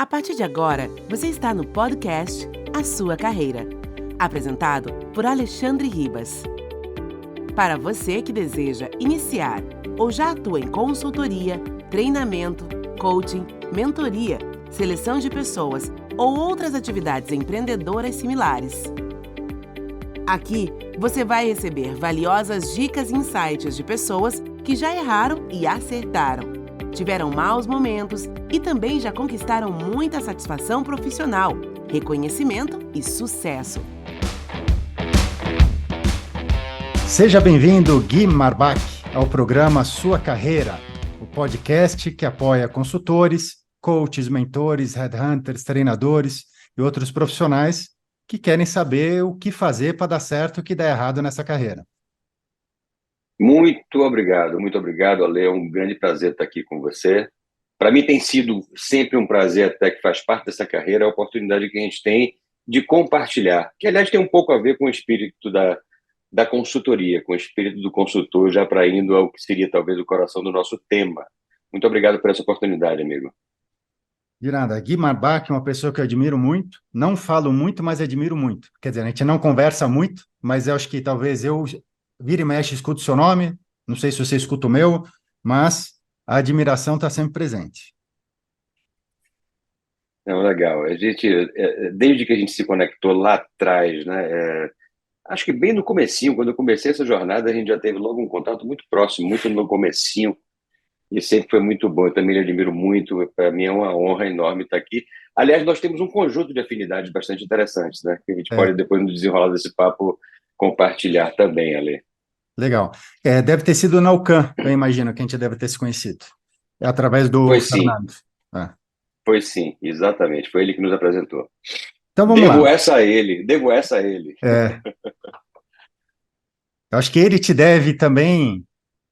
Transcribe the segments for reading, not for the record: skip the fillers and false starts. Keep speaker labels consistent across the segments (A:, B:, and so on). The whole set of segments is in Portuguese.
A: A partir de agora, você está no podcast A Sua Carreira, apresentado por Alexandre Ribas. Para você que deseja iniciar ou já atua em consultoria, treinamento, coaching, mentoria, seleção de pessoas ou outras atividades empreendedoras similares. Aqui você vai receber valiosas dicas e insights de pessoas que já erraram e acertaram, tiveram maus momentos e também já conquistaram muita satisfação profissional, reconhecimento e sucesso.
B: Seja bem-vindo, Gui Marbach, ao programa Sua Carreira, o podcast que apoia consultores, coaches, mentores, headhunters, treinadores e outros profissionais que querem saber o que fazer para dar certo e o que dá errado nessa carreira.
C: Muito obrigado, Ale. É um grande prazer estar aqui com você. Para mim tem sido sempre um prazer, até que faz parte dessa carreira, a oportunidade que a gente tem de compartilhar, que aliás tem um pouco a ver com o espírito da consultoria, com o espírito do consultor, já para indo ao que seria talvez o coração do nosso tema. Muito obrigado por essa oportunidade, amigo.
B: De nada, Gui Marbach é uma pessoa que eu admiro muito, não falo muito, mas admiro muito. Quer dizer, a gente não conversa muito, mas eu acho que talvez eu vira e mexe, escuto o seu nome, não sei se você escuta o meu, mas a admiração está sempre presente.
C: Não, legal. A gente, desde que a gente se conectou lá atrás, né, acho que bem no comecinho, quando eu comecei essa jornada, a gente já teve logo um contato muito próximo, muito no comecinho, e sempre foi muito bom. Eu também lhe admiro muito, para mim é uma honra enorme estar aqui. Aliás, nós temos um conjunto de afinidades bastante interessantes, né, que a gente pode, depois, no desenrolar desse papo, compartilhar também, Ale.
B: Legal. Deve ter sido na UCAM, eu imagino, que a gente deve ter se conhecido. É através do
C: Foi sim.
B: Fernando.
C: Foi sim, exatamente. Foi ele que nos apresentou.
B: Então vamos lá.
C: Devo essa a ele.
B: Eu acho que ele te deve também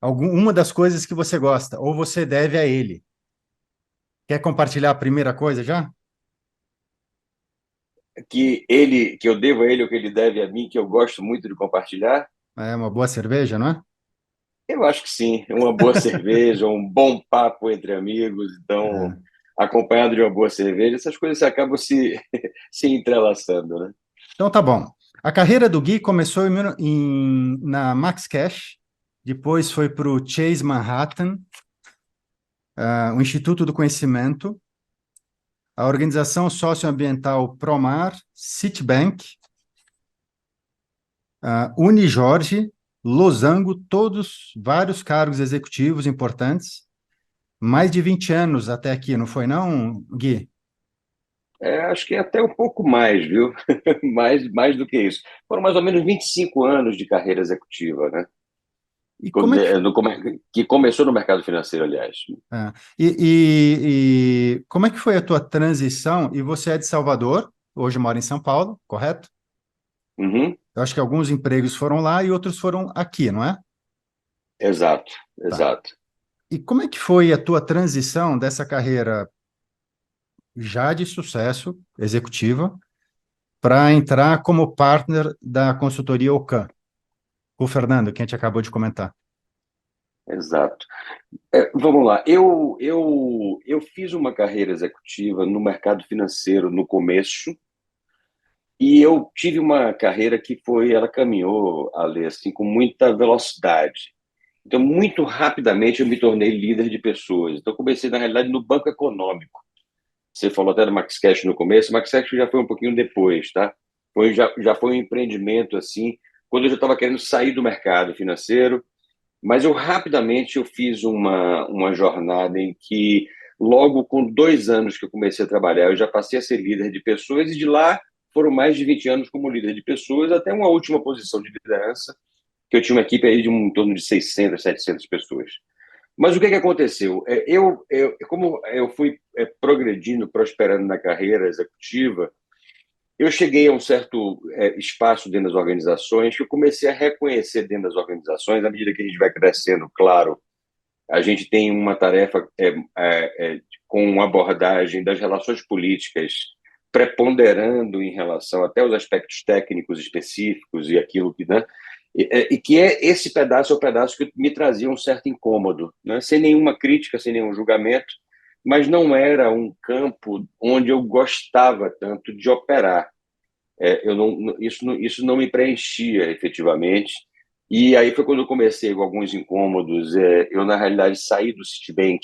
B: uma das coisas que você gosta, ou você deve a ele. Quer compartilhar a primeira coisa já?
C: Que eu devo a ele o que ele deve a mim, que eu gosto muito de compartilhar?
B: É uma boa cerveja, não é?
C: Eu acho que sim. Uma boa cerveja, um bom papo entre amigos. Então, acompanhado de uma boa cerveja, essas coisas acabam se entrelaçando, né?
B: Então tá bom. A carreira do Gui começou na Max Cash, depois foi para o Chase Manhattan, o Instituto do Conhecimento, a Organização Socioambiental Promar, Citibank, Unijorge, Losango, todos vários cargos executivos importantes, mais de 20 anos até aqui, não foi não, Gui?
C: Acho que até um pouco mais, viu? mais do que isso. Foram mais ou menos 25 anos de carreira executiva, né?
B: E como é
C: que começou no mercado financeiro, aliás.
B: E como é que foi a tua transição? E você é de Salvador, hoje mora em São Paulo, correto?
C: Uhum.
B: Eu acho que alguns empregos foram lá e outros foram aqui, não é?
C: Exato.
B: E como é que foi a tua transição dessa carreira já de sucesso executiva para entrar como partner da consultoria Ocam? O Fernando, que a gente acabou de comentar.
C: Exato. Vamos lá. Eu fiz uma carreira executiva no mercado financeiro no começo e eu tive uma carreira que ela caminhou, Ale, assim, com muita velocidade. Então, muito rapidamente eu me tornei líder de pessoas. Então, eu comecei, na realidade, no Banco Econômico. Você falou até do Max Cash no começo, o Max Cash já foi um pouquinho depois, tá? Já foi um empreendimento, assim, quando eu já estava querendo sair do mercado financeiro, mas rapidamente eu fiz uma jornada em que, logo com 2 anos que eu comecei a trabalhar, eu já passei a ser líder de pessoas, e de lá foram mais de 20 anos como líder de pessoas, até uma última posição de liderança, que eu tinha uma equipe aí de em torno de 600, 700 pessoas. Mas o que aconteceu? Como eu fui progredindo, prosperando na carreira executiva, eu cheguei a um certo espaço dentro das organizações que eu comecei a reconhecer dentro das organizações, à medida que a gente vai crescendo, claro, a gente tem uma tarefa com uma abordagem das relações políticas preponderando em relação até aos aspectos técnicos específicos e aquilo que, né? E que esse pedaço é o pedaço que me trazia um certo incômodo, né? Sem nenhuma crítica, sem nenhum julgamento, mas não era um campo onde eu gostava tanto de operar. Isso não me preenchia efetivamente. E aí foi quando eu comecei com alguns incômodos. Eu, na realidade, saí do Citibank.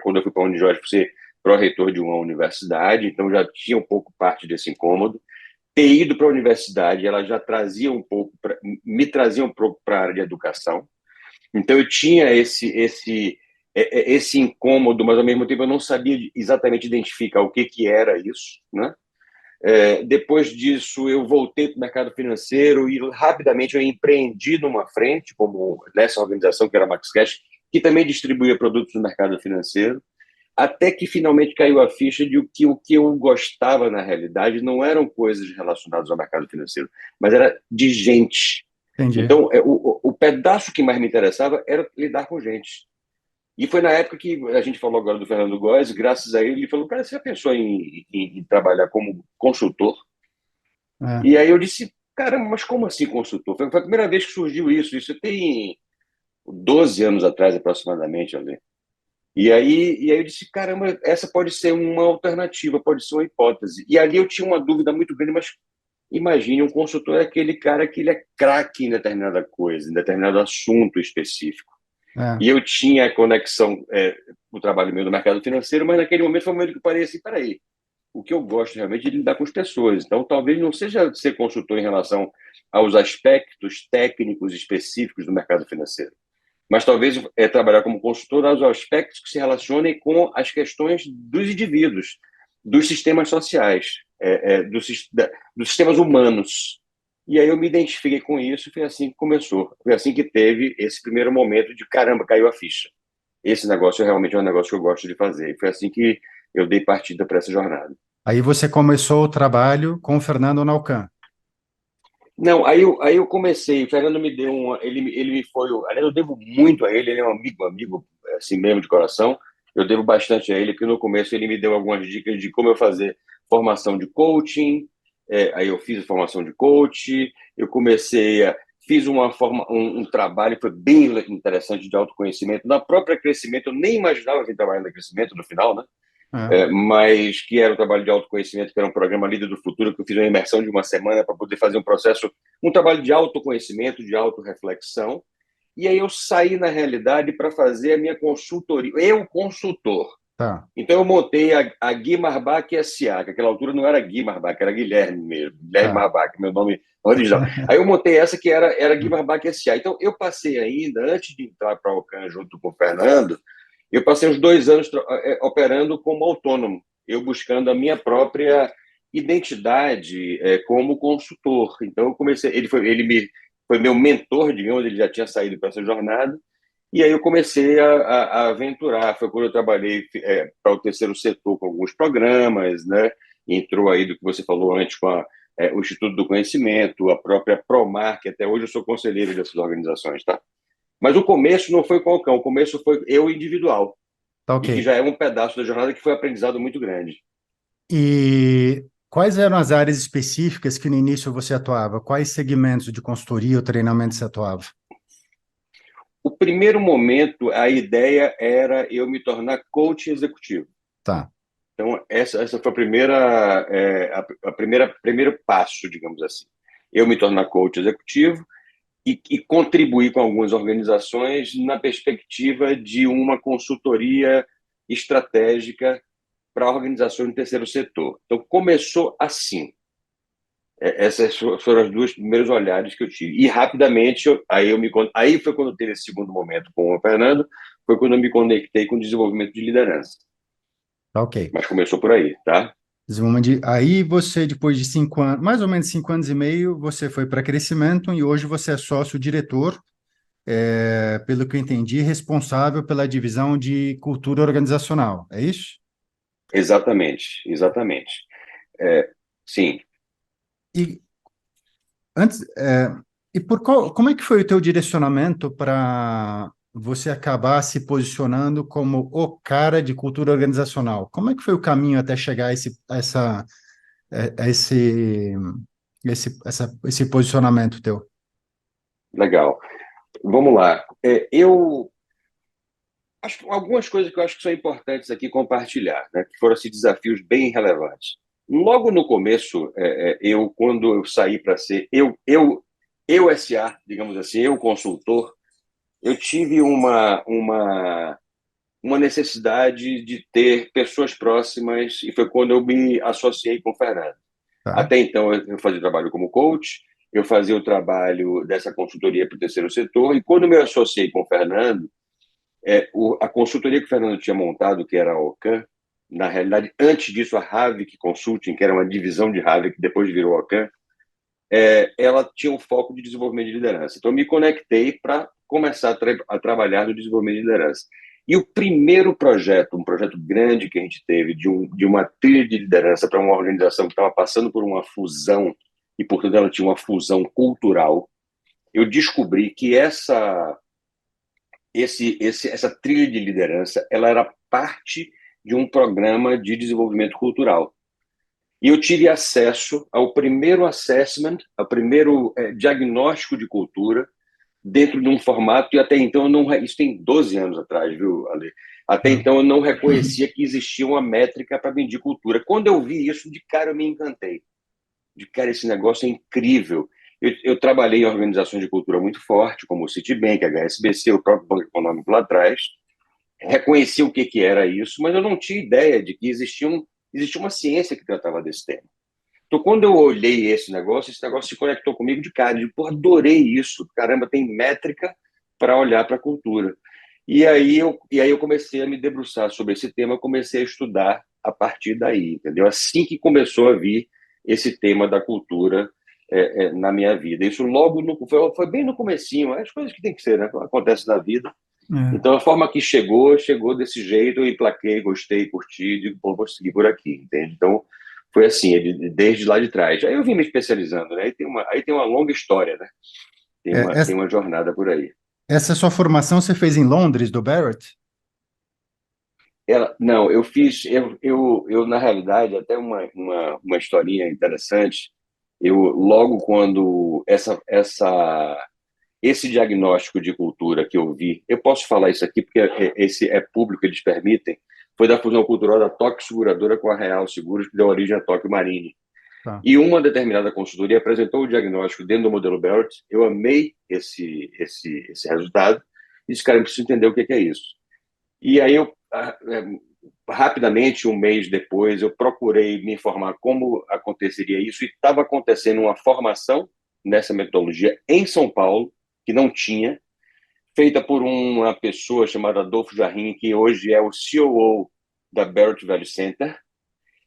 C: Quando eu fui para a Unijorge, fui ser pró-reitor de uma universidade, então já tinha um pouco parte desse incômodo. Ter ido para a universidade, ela já trazia um pouco, me trazia um pouco para a área de educação. Então eu tinha esse incômodo, mas ao mesmo tempo eu não sabia exatamente identificar o que que era isso, né? Depois disso, eu voltei para o mercado financeiro e rapidamente eu empreendi numa frente, como nessa organização que era a MaxCash, que também distribuía produtos no mercado financeiro, até que finalmente caiu a ficha de o que eu gostava na realidade não eram coisas relacionadas ao mercado financeiro, mas era de gente.
B: Entendi.
C: Então, o pedaço que mais me interessava era lidar com gente. E foi na época que a gente falou agora do Fernando Góes, graças a ele falou, cara, você já pensou em trabalhar como consultor?
B: É.
C: E aí eu disse, caramba, mas como assim consultor? Foi a primeira vez que surgiu isso. Isso tem 12 anos atrás, aproximadamente, ali. E aí eu disse, caramba, essa pode ser uma alternativa, pode ser uma hipótese. E ali eu tinha uma dúvida muito grande, mas imagine, um consultor é aquele cara que ele é craque em determinada coisa, em determinado assunto específico.
B: É.
C: E eu tinha a conexão, o trabalho meu no mercado financeiro, mas naquele momento foi um momento que eu parei assim, peraí, o que eu gosto realmente é de lidar com as pessoas. Então, talvez não seja ser consultor em relação aos aspectos técnicos específicos do mercado financeiro, mas talvez trabalhar como consultor aos aspectos que se relacionem com as questões dos indivíduos, dos sistemas sociais, dos sistemas humanos. E aí eu me identifiquei com isso e foi assim que começou. Foi assim que teve esse primeiro momento de caramba, caiu a ficha. Esse negócio realmente é um negócio que eu gosto de fazer. E foi assim que eu dei partida para essa jornada.
B: Aí você começou o trabalho com o Fernando Naucan.
C: Não, aí eu comecei. O Fernando me deu uma. Ele me foi. Aliás, eu devo muito a ele. Ele é um amigo, assim mesmo de coração. Eu devo bastante a ele, porque no começo ele me deu algumas dicas de como eu fazer formação de coaching. Aí eu fiz a formação de coach. Eu comecei a. Fiz um trabalho que foi bem interessante de autoconhecimento. Na própria crescimento, eu nem imaginava vir trabalhando no crescimento no final, né?
B: É.
C: Mas que era o trabalho de autoconhecimento, que era um programa Líder do Futuro, que eu fiz uma imersão de uma semana para poder fazer um trabalho de autoconhecimento, de autorreflexão. E aí eu saí, na realidade, para fazer a minha consultoria. Eu, consultor.
B: Tá.
C: Então eu montei a Gui Marbach S.A., que naquela altura não era Gui Marbach, era Guilherme mesmo, Guilherme
B: Tá.
C: Marbach, meu nome original. Aí eu montei essa que era Gui Marbach S.A. Então eu passei ainda, antes de entrar para a Alcan junto com o Fernando, eu passei uns 2 anos operando como autônomo, eu buscando a minha própria identidade como consultor. Então eu comecei, foi meu mentor, digamos, ele já tinha saído para essa jornada, e aí eu comecei a aventurar. Foi quando eu trabalhei para o terceiro setor com alguns programas, né? Entrou aí do que você falou antes com o Instituto do Conhecimento, a própria Promar, que até hoje eu sou conselheiro dessas organizações, tá? Mas o começo não foi com o Alcão, o começo foi eu individual,
B: Tá,
C: e que
B: ok.
C: já é um pedaço da jornada que foi um aprendizado muito grande.
B: E quais eram as áreas específicas que no início você atuava? Quais segmentos de consultoria ou treinamento você atuava?
C: O primeiro momento, a ideia era eu me tornar coach executivo.
B: Tá.
C: Então, essa foi primeiro passo, digamos assim. Eu me tornar coach executivo e contribuir com algumas organizações na perspectiva de uma consultoria estratégica para organizações do terceiro setor. Então, começou assim. Essas foram os dois primeiros olhares que eu tive. E rapidamente, aí foi quando teve esse segundo momento com o Fernando, foi quando eu me conectei com o desenvolvimento de liderança.
B: Tá, ok.
C: Mas começou por aí, tá?
B: Aí você, depois de 5 anos, mais ou menos 5 anos e meio, você foi para crescimento e hoje você é sócio-diretor, pelo que eu entendi, responsável pela divisão de cultura organizacional. É isso?
C: Exatamente, exatamente. Sim.
B: E antes, como é que foi o teu direcionamento para você acabar se posicionando como o cara de cultura organizacional? Como é que foi o caminho até chegar a esse posicionamento teu?
C: Legal. Vamos lá. Eu Acho que algumas coisas que eu acho que são importantes aqui compartilhar, né, que foram assim, desafios bem relevantes. Logo no começo, quando eu saí para ser eu SA, digamos assim, eu consultor, eu tive uma necessidade de ter pessoas próximas, e foi quando eu me associei com o Fernando.
B: Tá.
C: Até então, eu fazia trabalho como coach, eu fazia o trabalho dessa consultoria para o terceiro setor, e quando me associei com o Fernando, a consultoria que o Fernando tinha montado, que era a Ocam, na realidade, antes disso, a Havik Consulting, que era uma divisão de Havik, que depois virou a Ocam, ela tinha um foco de desenvolvimento de liderança. Então, eu me conectei para começar a trabalhar no desenvolvimento de liderança. E o primeiro projeto, um projeto grande que a gente teve, de uma trilha de liderança para uma organização que estava passando por uma fusão, e, portanto, ela tinha uma fusão cultural, eu descobri que essa trilha de liderança ela era parte de um programa de desenvolvimento cultural. E eu tive acesso ao primeiro assessment, ao primeiro diagnóstico de cultura, dentro de um formato, e até então eu não. Isso tem 12 anos atrás, viu, Ale? Até então eu não reconhecia que existia uma métrica para medir cultura. Quando eu vi isso, de cara eu me encantei. De cara, esse negócio é incrível. Eu trabalhei em organizações de cultura muito forte, como o Citibank, HSBC, o próprio Banco Econômico lá atrás. Reconheci o que era isso, mas eu não tinha ideia de que existia uma ciência que tratava desse tema. Então, quando eu olhei esse negócio se conectou comigo de cara. Eu adorei isso. Caramba, tem métrica para olhar para a cultura. E aí eu comecei a me debruçar sobre esse tema, comecei a estudar a partir daí, entendeu? Assim que começou a vir esse tema da cultura na minha vida. Isso logo foi bem no comecinho, as coisas que tem que ser, né? Acontece na vida.
B: É.
C: Então, a forma que chegou desse jeito, eu emplaquei, gostei, curti, digo, pô, vou seguir por aqui, entende? Então, foi assim, desde lá de trás. Aí eu vim me especializando, né? Aí tem uma longa história, né? Tem
B: É,
C: uma, tem uma jornada por aí.
B: essa sua formação você fez em Londres, do Barrett?
C: Não, eu fiz, na realidade, até uma historinha interessante. Logo quando esse diagnóstico de cultura que eu vi, eu posso falar isso aqui porque esse é público, eles permitem, foi da fusão cultural da Tóquio Seguradora com a Real Seguros, que deu origem à Tóquio Marine.
B: Tá.
C: E uma determinada consultoria apresentou o diagnóstico dentro do modelo Barrett. Eu amei esse resultado e disse, cara, eu preciso entender o que é isso. E aí rapidamente, um mês depois, eu procurei me informar como aconteceria isso, e estava acontecendo uma formação nessa metodologia em São Paulo, que não tinha, feita por uma pessoa chamada Adolfo Jarrin, que hoje é o COO da Barrett Value Center,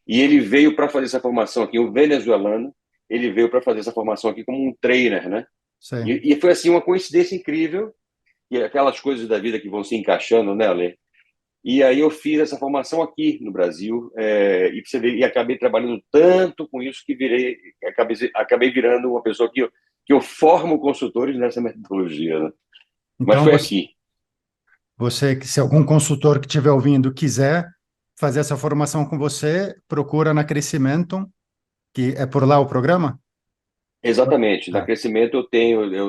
C: e ele veio para fazer essa formação aqui, um venezuelano, ele veio para fazer essa formação aqui como um trainer, né?
B: Sei.
C: E foi assim uma coincidência incrível, e aquelas coisas da vida que vão se encaixando, né, Ale? E aí eu fiz essa formação aqui no Brasil, e você vê, e acabei trabalhando tanto com isso que acabei virando uma pessoa que eu formo consultores nessa metodologia, né? Mas
B: Então,
C: foi aqui.
B: se algum consultor que estiver ouvindo quiser fazer essa formação com você, procura na Crescimento, que é por lá o programa?
C: Exatamente. Na
B: Tá.
C: Crescimento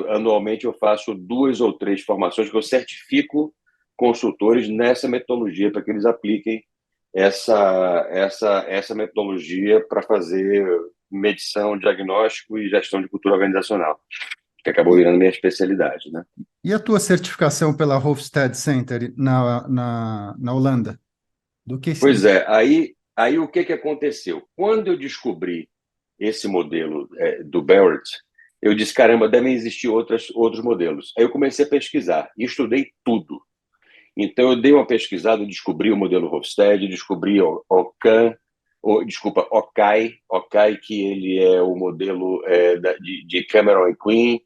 C: anualmente eu faço 2 ou 3 formações que eu certifico consultores nessa metodologia para que eles apliquem essa metodologia para fazer medição, diagnóstico e gestão de cultura organizacional, que acabou virando minha especialidade, né?
B: E a tua certificação pela Hofstede Center na Holanda? Do que se...
C: Pois é, aí o que aconteceu? Quando eu descobri esse modelo do Barrett, eu disse, caramba, devem existir outros modelos. Aí eu comecei a pesquisar e estudei tudo. Então eu dei uma pesquisada, descobri o modelo Hofstede, descobri o Okai, que ele é o modelo de Cameron e Quinn.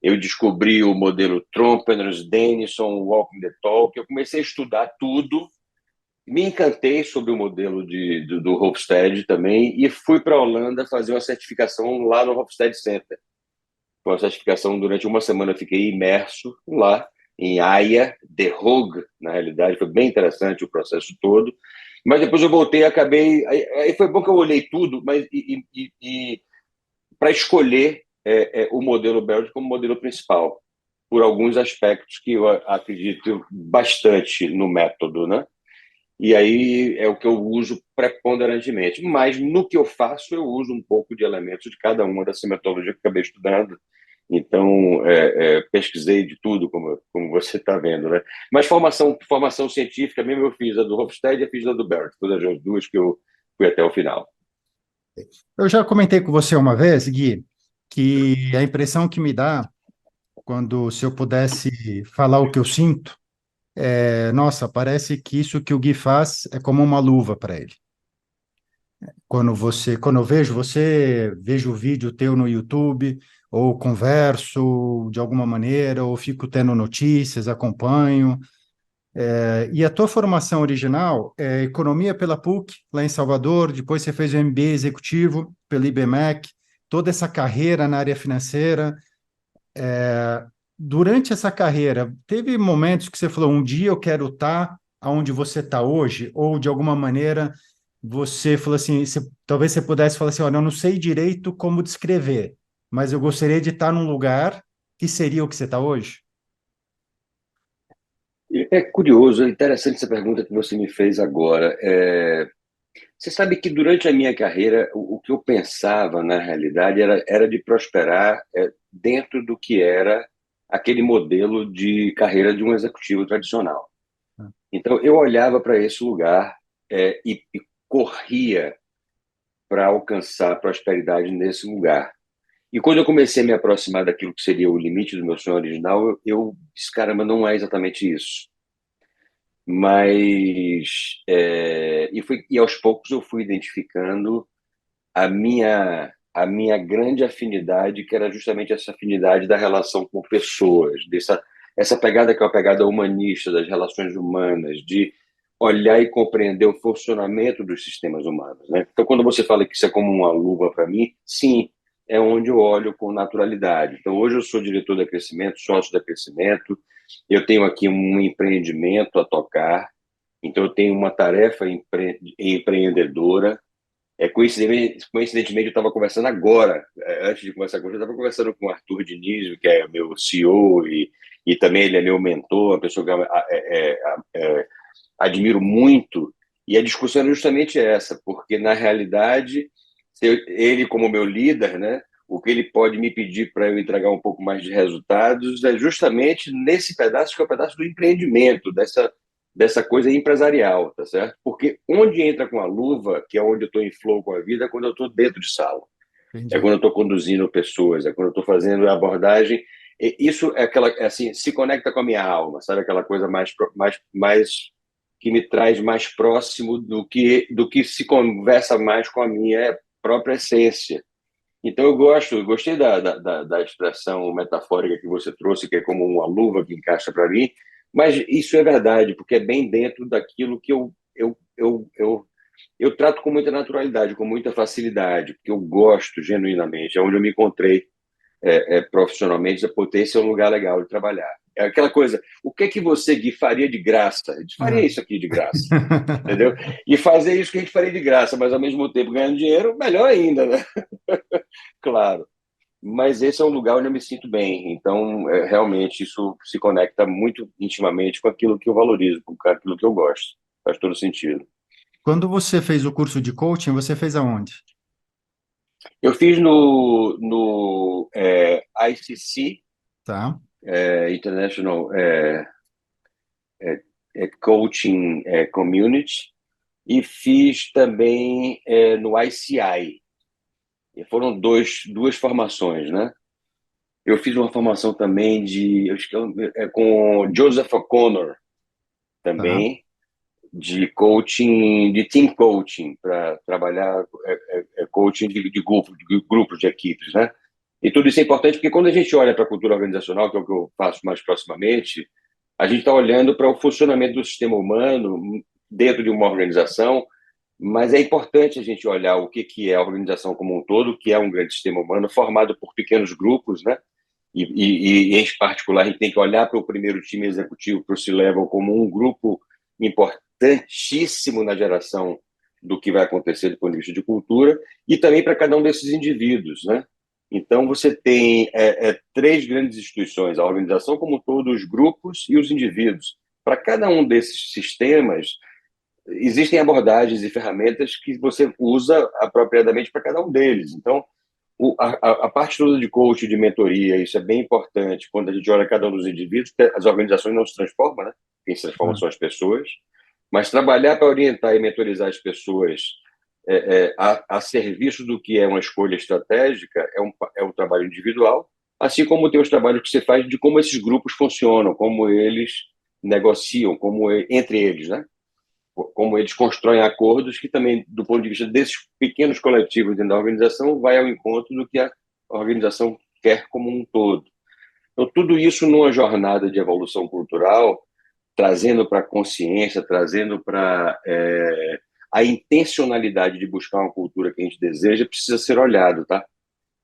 C: Eu descobri o modelo Trompeners, Denison, Walking the Talk. Eu comecei a estudar tudo, me encantei sobre o modelo do Hofstede também e fui para a Holanda fazer uma certificação lá no Hofstede Center. Foi uma certificação, durante uma semana eu fiquei imerso lá em Haia, The Hague, na realidade, foi bem interessante o processo todo, mas depois eu voltei e acabei, aí foi bom que eu olhei tudo, mas para escolher o modelo Barrett como modelo principal, por alguns aspectos que eu acredito bastante no método, né? E aí é o que eu uso preponderantemente. Mas no que eu faço, eu uso um pouco de elementos de cada uma dessa metodologia que eu acabei estudando. Então, pesquisei de tudo, como você está vendo, né? Mas formação científica mesmo eu fiz a do Hofstede e fiz a do Barrett, todas as duas que eu fui até o final.
B: Eu já comentei com você uma vez, Gui, que a impressão que me dá, quando se eu pudesse falar o que eu sinto, nossa, parece que isso que o Gui faz é como uma luva para ele. Quando eu vejo você, vejo o vídeo teu no YouTube, ou converso de alguma maneira, ou fico tendo notícias, acompanho. E a tua formação original é economia pela PUC, lá em Salvador, depois você fez o MBA executivo pelo IBMEC, toda essa carreira na área financeira. Durante essa carreira, teve momentos que você falou, um dia eu quero estar onde você está hoje, ou de alguma maneira você falou assim, talvez você pudesse falar assim, olha, eu não sei direito como descrever, mas eu gostaria de estar num lugar que seria o que você está hoje?
C: É curioso, é interessante essa pergunta que você me fez agora. Você sabe que durante a minha carreira, o que eu pensava, na realidade, era de prosperar dentro do que era aquele modelo de carreira de um executivo tradicional. Então, eu olhava para esse lugar e corria para alcançar a prosperidade nesse lugar. E quando eu comecei a me aproximar daquilo que seria o limite do meu sonho original, eu disse, caramba, não é exatamente isso. Mas, e aos poucos eu fui identificando a minha grande afinidade, que era justamente essa afinidade da relação com pessoas, essa pegada que é uma pegada humanista das relações humanas, de olhar e compreender o funcionamento dos sistemas humanos, né? Então, quando você fala que isso é como uma luva para mim, sim, é onde eu olho com naturalidade. Então, hoje eu sou diretor da Crescimento, sócio da Crescimento, eu tenho aqui um empreendimento a tocar, então eu tenho uma tarefa empreendedora. Coincidentemente, eu estava conversando agora, antes de conversar com você, eu estava conversando com o Arthur Diniz, que é meu CEO, e também ele é meu mentor, uma pessoa que eu admiro muito, e a discussão é justamente essa, porque, na realidade, ele, como meu líder, né, o que ele pode me pedir para eu entregar um pouco mais de resultados é justamente nesse pedaço, que é o pedaço do empreendimento, dessa coisa empresarial, tá certo? Porque onde entra com a luva, que é onde eu estou em flow com a vida, é quando eu estou dentro de sala. É
B: Entendi.
C: quando eu estou conduzindo pessoas, é quando eu estou fazendo a abordagem. Isso é aquela, assim, se conecta com a minha alma, sabe? Aquela coisa mais que me traz mais próximo do que se conversa mais com a minha própria essência. Então, eu gostei da expressão metafórica que você trouxe, que é como uma luva que encaixa para mim, mas isso é verdade, porque é bem dentro daquilo que eu trato com muita naturalidade, com muita facilidade, porque eu gosto genuinamente, é onde eu me encontrei profissionalmente, porque esse é um lugar legal de trabalhar. É aquela coisa, o que é que você, Gui, faria de graça? A gente faria
B: Ah.
C: isso aqui de graça, entendeu? E fazer isso que a gente faria de graça, mas ao mesmo tempo ganhando dinheiro, melhor ainda, né? Claro. Mas esse é um lugar onde eu me sinto bem. Então, realmente, isso se conecta muito intimamente com aquilo que eu valorizo, com aquilo que eu gosto. Faz todo sentido.
B: Quando você fez o curso de coaching, você fez aonde?
C: Eu fiz no ICC,
B: Tá,
C: International Coaching Community, e fiz também no ICI. E foram duas formações, né? Eu fiz uma formação também eu acho que com Joseph O'Connor,
B: tá.
C: também, de coaching, de team coaching, para trabalhar coaching de grupos de equipes, né? E tudo isso é importante porque quando a gente olha para a cultura organizacional, que é o que eu faço mais proximamente, a gente está olhando para o funcionamento do sistema humano dentro de uma organização, mas é importante a gente olhar o que é a organização como um todo, que é um grande sistema humano formado por pequenos grupos, né? E em particular, a gente tem que olhar para o primeiro time executivo, para o C-Level, como um grupo importantíssimo na geração do que vai acontecer do ponto de vista de cultura, e também para cada um desses indivíduos, né? Então, você tem três grandes instituições, a organização como um todo, os grupos e os indivíduos. Para cada um desses sistemas, existem abordagens e ferramentas que você usa apropriadamente para cada um deles. Então, a parte toda de coaching, de mentoria, isso é bem importante quando a gente olha cada um dos indivíduos, porque as organizações não se transformam, né? Quem se transforma são as pessoas, mas trabalhar para orientar e mentorizar as pessoas a serviço do que é uma escolha estratégica é um trabalho individual, assim como tem os trabalhos que você faz de como esses grupos funcionam, como eles negociam, entre eles, né? Como eles constroem acordos que também, do ponto de vista desses pequenos coletivos dentro da organização, vai ao encontro do que a organização quer como um todo. Então, tudo isso numa jornada de evolução cultural, trazendo para a consciência, trazendo para a intencionalidade de buscar uma cultura que a gente deseja, precisa ser olhado, tá?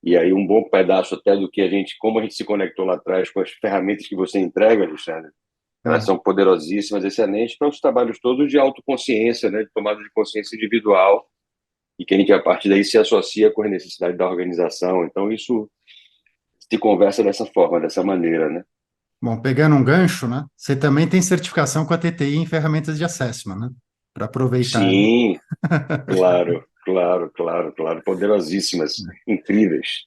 C: E aí um bom pedaço até do que como a gente se conectou lá atrás com as ferramentas que você entrega, Alexandre, elas são poderosíssimas, excelentes para os trabalhos todos de autoconsciência, né, de tomada de consciência individual, e que a gente, a partir daí, se associa com as necessidades da organização. Então, isso se conversa dessa forma, dessa maneira, né?
B: Bom, pegando um gancho, né? Você também tem certificação com a TTI em ferramentas de assessment, né? Para aproveitar aí.
C: Sim, claro, claro, claro, claro. Poderosíssimas, incríveis.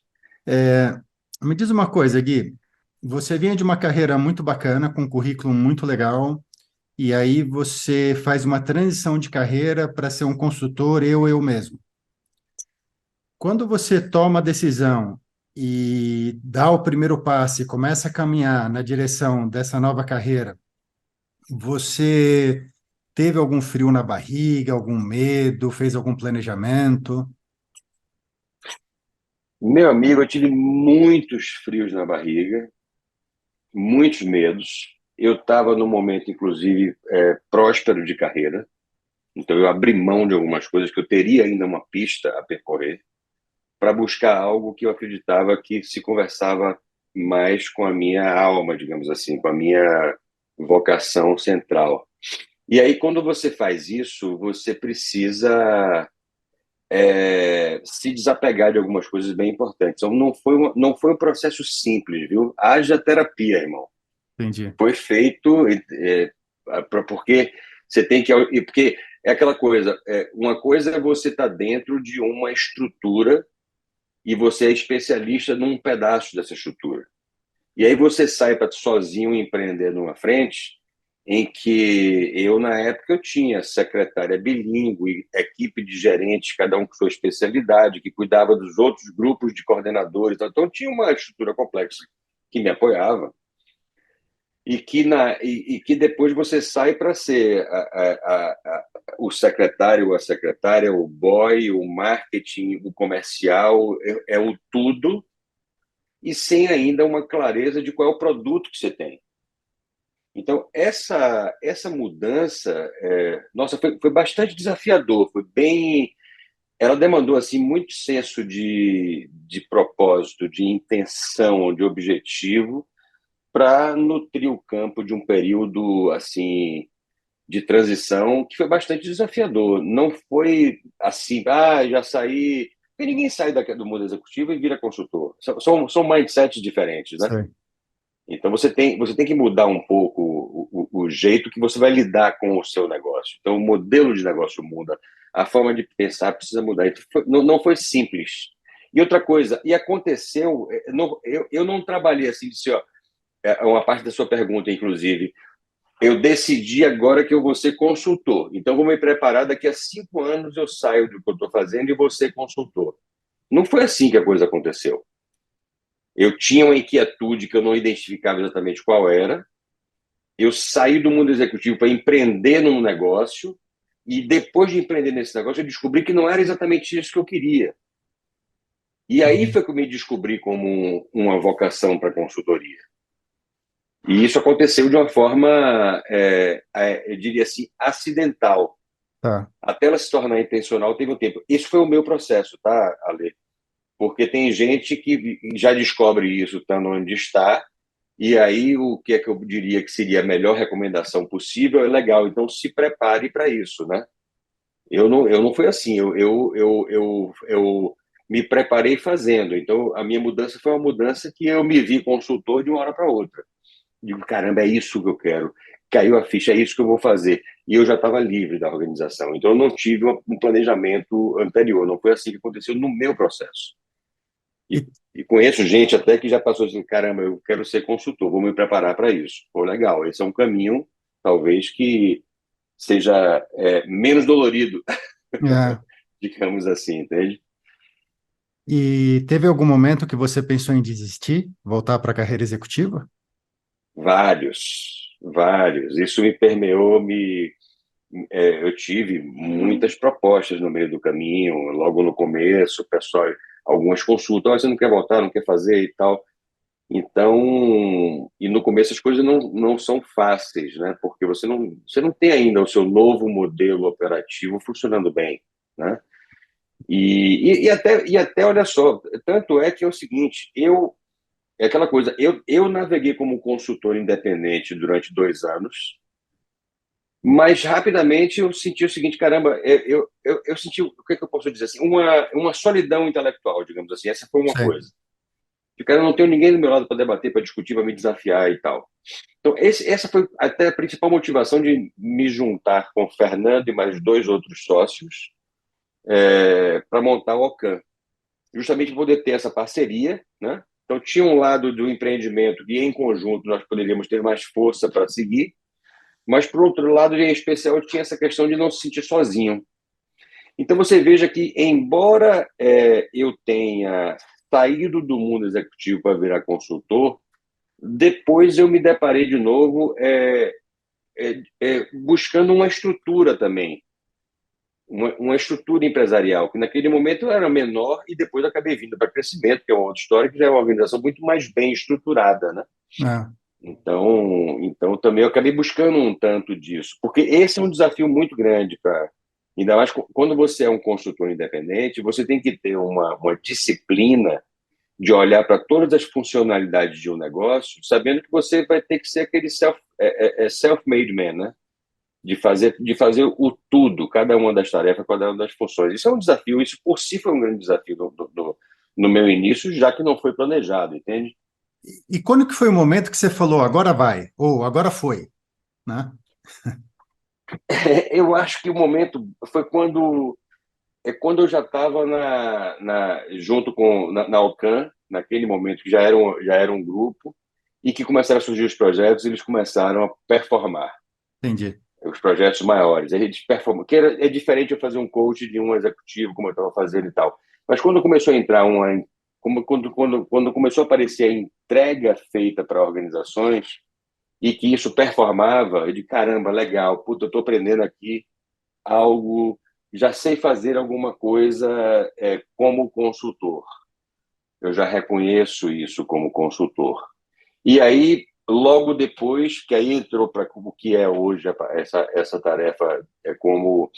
B: Me diz uma coisa, Gui. Você vinha de uma carreira muito bacana, com um currículo muito legal, e aí você faz uma transição de carreira para ser um consultor, eu mesmo. Quando você toma a decisão e dá o primeiro passo e começa a caminhar na direção dessa nova carreira, você teve algum frio na barriga, algum medo, fez algum planejamento?
C: Meu amigo, eu tive muitos frios na barriga, muitos medos. Eu estava num momento, inclusive, próspero de carreira. Então, eu abri mão de algumas coisas que eu teria ainda uma pista a percorrer para buscar algo que eu acreditava que se conversava mais com a minha alma, digamos assim, com a minha vocação central. E aí, quando você faz isso, você precisa se desapegar de algumas coisas bem importantes. Então, não foi um processo simples, viu? Haja terapia, irmão.
B: Entendi.
C: Foi feito porque você tem que... Porque é aquela coisa, uma coisa é você estar dentro de uma estrutura e você é especialista num pedaço dessa estrutura. E aí você sai para sozinho empreender numa frente em que eu, na época, eu tinha secretária bilíngue, equipe de gerentes, cada um com sua especialidade, que cuidava dos outros grupos de coordenadores. Então, tinha uma estrutura complexa que me apoiava e que depois você sai para ser o secretário, a secretária, o boy, o marketing, o comercial, é o tudo, e sem ainda uma clareza de qual é o produto que você tem. Então, essa mudança, nossa, foi bastante desafiador, foi bem... Ela demandou assim muito senso de propósito, de intenção, de objetivo, para nutrir o campo de um período assim de transição que foi bastante desafiador. Não foi assim, já saí... Porque ninguém sai do mundo executivo e vira consultor. São mindsets diferentes, né?
B: Sei.
C: Então, você tem que mudar um pouco o jeito que você vai lidar com o seu negócio. Então, o modelo de negócio muda, a forma de pensar precisa mudar. Então, não foi simples. E outra coisa, e aconteceu, eu não trabalhei assim, disse, ó, uma parte da sua pergunta, inclusive, eu decidi agora que eu vou ser consultor. Então, vou me preparar, daqui a 5 anos eu saio do que eu estou fazendo e vou ser consultor. Não foi assim que a coisa aconteceu. Eu tinha uma inquietude que eu não identificava exatamente qual era. Eu saí do mundo executivo para empreender num negócio e depois de empreender nesse negócio eu descobri que não era exatamente isso que eu queria. E aí foi que eu me descobri como uma vocação para consultoria. E isso aconteceu de uma forma, eu diria assim, acidental.
B: Tá.
C: Até ela se tornar intencional teve um tempo. Esse foi o meu processo, tá, Ale? Porque tem gente que já descobre isso estando onde está, e aí o que é que eu diria que seria a melhor recomendação possível é legal, então se prepare para isso, né? Eu não fui assim, eu me preparei fazendo. Então, a minha mudança foi uma mudança que eu me vi consultor de uma hora para outra. Digo, caramba, é isso que eu quero. Caiu a ficha, é isso que eu vou fazer. E eu já estava livre da organização. Então, eu não tive um planejamento anterior. Não foi assim que aconteceu no meu processo. E,
B: E,
C: e conheço gente até que já passou assim, caramba, eu quero ser consultor, vou me preparar para isso. Pô, legal, esse é um caminho, talvez, que seja menos dolorido,
B: é,
C: digamos assim, entende?
B: e teve algum momento que você pensou em desistir, voltar para a carreira executiva?
C: Vários, vários. Isso me permeou, eu tive muitas propostas no meio do caminho, logo no começo, o pessoal, algumas consultas, "Ah, você não quer voltar, não quer fazer e tal. Então, e no começo as coisas não são fáceis, né? Porque você não tem ainda o seu novo modelo operativo funcionando bem, né? E até, olha só, tanto é que é o seguinte, é aquela coisa, eu naveguei como consultor independente durante 2 anos, mas rapidamente eu senti o seguinte, caramba, eu senti, o que é que eu posso dizer assim, uma solidão intelectual, digamos assim, essa foi uma
B: Sei.
C: coisa. De cara, eu não tenho ninguém do meu lado para debater, para discutir, para me desafiar e tal. Então, essa foi até a principal motivação de me juntar com o Fernando e mais 2 outros sócios para montar o Ocam. Justamente para poder ter essa parceria, né? Então, tinha um lado do empreendimento que, em conjunto, nós poderíamos ter mais força para seguir, mas, por outro lado, em especial, tinha essa questão de não se sentir sozinho. Então, você veja que, embora eu tenha saído do mundo executivo para virar consultor, depois eu me deparei de novo buscando uma estrutura também, uma estrutura empresarial, que naquele momento eu era menor e depois acabei vindo para crescimento, que é uma outra história, que já é uma organização muito mais bem estruturada, né?
B: É.
C: Então também eu acabei buscando um tanto disso, porque esse é um desafio muito grande para. Ainda mais quando você é um consultor independente, você tem que ter uma disciplina de olhar para todas as funcionalidades de um negócio, sabendo que você vai ter que ser aquele self-made man, né? De fazer o tudo, cada uma das tarefas, cada uma das funções. Isso é um desafio, isso por si foi um grande desafio no meu início, já que não foi planejado, entende?
B: E quando que foi o momento que você falou, agora vai, ou agora foi, né?
C: Eu acho que o momento foi quando eu já estava junto na Alcan, naquele momento que já era um grupo, e que começaram a surgir os projetos, e eles começaram a performar.
B: Entendi.
C: Os projetos maiores. A gente performa, que é diferente eu fazer um coach de um executivo, como eu estava fazendo e tal. Mas quando começou a entrar quando começou a aparecer a entrega feita para organizações e que isso performava, eu de caramba, legal, puta, eu estou aprendendo aqui algo, já sei fazer alguma coisa como consultor. Eu já reconheço isso como consultor. E aí, logo depois, que aí entrou para o que é hoje essa tarefa como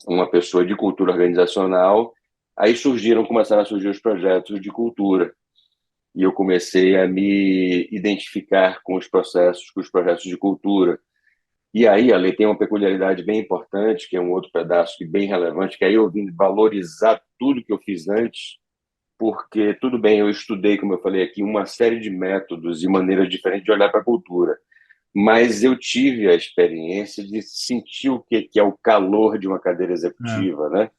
C: uma pessoa de cultura organizacional, aí começaram a surgir os projetos de cultura. E eu comecei a me identificar com os projetos de cultura. E aí a lei tem uma peculiaridade bem importante, que é um outro pedaço que é bem relevante, que aí eu vim valorizar tudo que eu fiz antes, porque, tudo bem, eu estudei, como eu falei aqui, uma série de métodos e maneiras diferentes de olhar para a cultura, mas eu tive a experiência de sentir o que é o calor de uma cadeira
B: É.
C: executiva, né?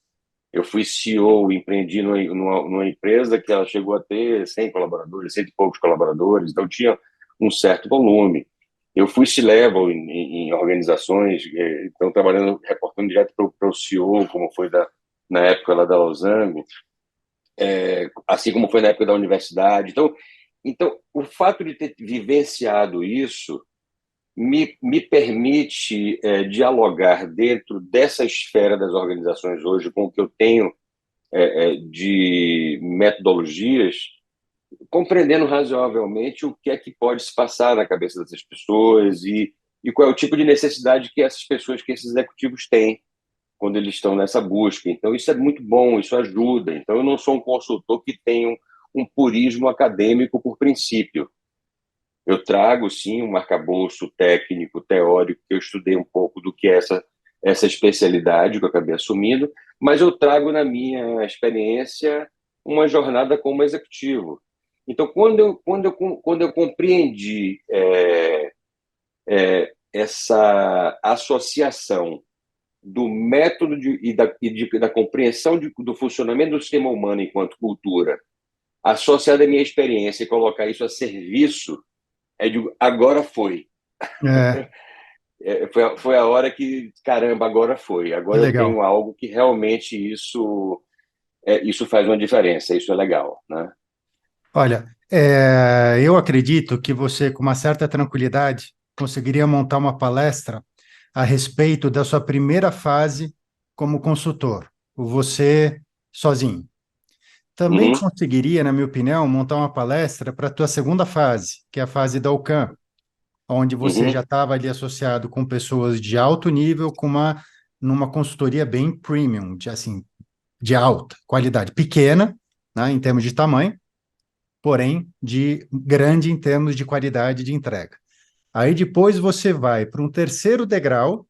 C: Eu fui CEO, empreendi numa empresa que ela chegou a ter 100 colaboradores, cento e poucos colaboradores, então tinha um certo volume. Eu fui C-level em organizações, então trabalhando, reportando direto para o CEO, como foi na época lá da Losango, assim como foi na época da universidade. Então, o fato de ter vivenciado isso me permite dialogar dentro dessa esfera das organizações hoje com o que eu tenho de metodologias, compreendendo razoavelmente o que é que pode se passar na cabeça dessas pessoas e qual é o tipo de necessidade que essas pessoas, que esses executivos têm quando eles estão nessa busca. Então, isso é muito bom, isso ajuda. Então, eu não sou um consultor que tem um purismo acadêmico por princípio. Eu trago, sim, um arcabouço técnico, teórico, que eu estudei um pouco do que é essa especialidade que eu acabei assumindo, mas eu trago na minha experiência uma jornada como executivo. Então, quando eu compreendi essa associação do método da compreensão do funcionamento do sistema humano enquanto cultura, associada à minha experiência e colocar isso a serviço, agora foi.
B: É,
C: Foi a hora que, caramba, agora foi.
B: que
C: Agora eu
B: legal.
C: tenho algo que realmente isso faz uma diferença, isso é legal, né?
B: Olha, eu acredito que você, com uma certa tranquilidade, conseguiria montar uma palestra a respeito da sua primeira fase como consultor, o você sozinho. Também
C: Uhum,
B: conseguiria, na minha opinião, montar uma palestra para a tua segunda fase, que é a fase da UCAM, onde você já
C: uhum,
B: estava ali associado com pessoas de alto nível, numa consultoria bem premium, assim, de alta qualidade, pequena, né, em termos de tamanho, porém de grande em termos de qualidade de entrega. Aí depois você vai para um terceiro degrau,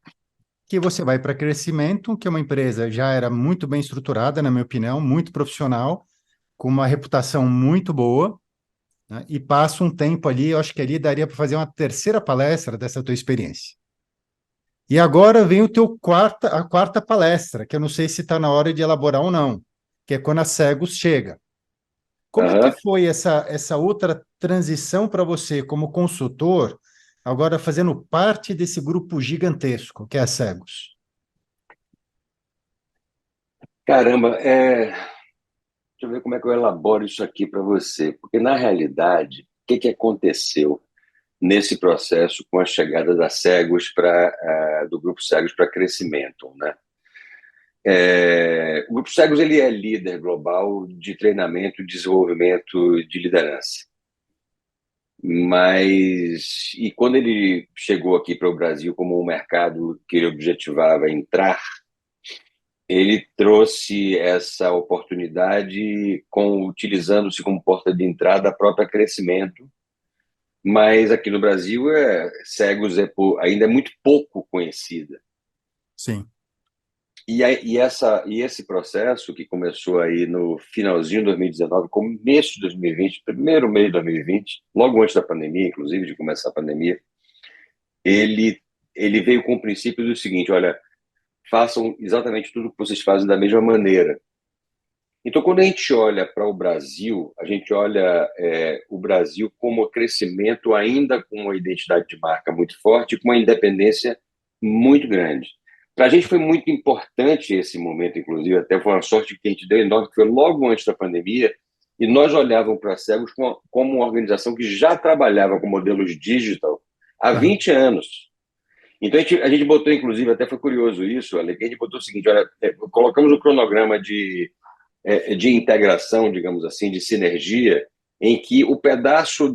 B: que você vai para crescimento, que é uma empresa já era muito bem estruturada, na minha opinião, muito profissional, com uma reputação muito boa, né? E passa um tempo ali, eu acho que ali daria para fazer uma terceira palestra dessa tua experiência. E agora vem a quarta palestra, que eu não sei se está na hora de elaborar ou não, que é quando a Cegos chega. Como é que
C: aham.
B: foi essa outra transição para você como consultor, agora fazendo parte desse grupo gigantesco que é a Cegos?
C: Caramba, deixa eu ver como é que eu elaboro isso aqui para você, porque na realidade, o que que aconteceu nesse processo com a chegada da Cegos do Grupo Cegos para crescimento, né? O Grupo Cegos ele é líder global de treinamento e desenvolvimento de liderança. E quando ele chegou aqui para o Brasil como um mercado que ele objetivava entrar, ele trouxe essa oportunidade utilizando-se como porta de entrada a própria crescimento, mas aqui no Brasil ainda é muito pouco conhecida.
B: Sim,
C: E esse processo que começou aí no finalzinho de 2019, começo de 2020, primeiro mês de 2020, logo antes da pandemia, inclusive de começar a pandemia, ele, ele veio com o princípio do seguinte: olha, façam exatamente tudo que vocês fazem da mesma maneira. Então, quando a gente olha para o Brasil, a gente olha o Brasil como crescimento ainda com uma identidade de marca muito forte e com uma independência muito grande. Para a gente foi muito importante esse momento, inclusive, até foi uma sorte que a gente deu enorme, que foi logo antes da pandemia, e nós olhávamos para a Cegos como uma organização que já trabalhava com modelos digital há
B: tá.
C: 20 anos. Então, a gente botou, inclusive, até foi curioso isso, Ale, que a gente botou o seguinte: olha, colocamos o cronograma de integração, digamos assim, de sinergia, em que o pedaço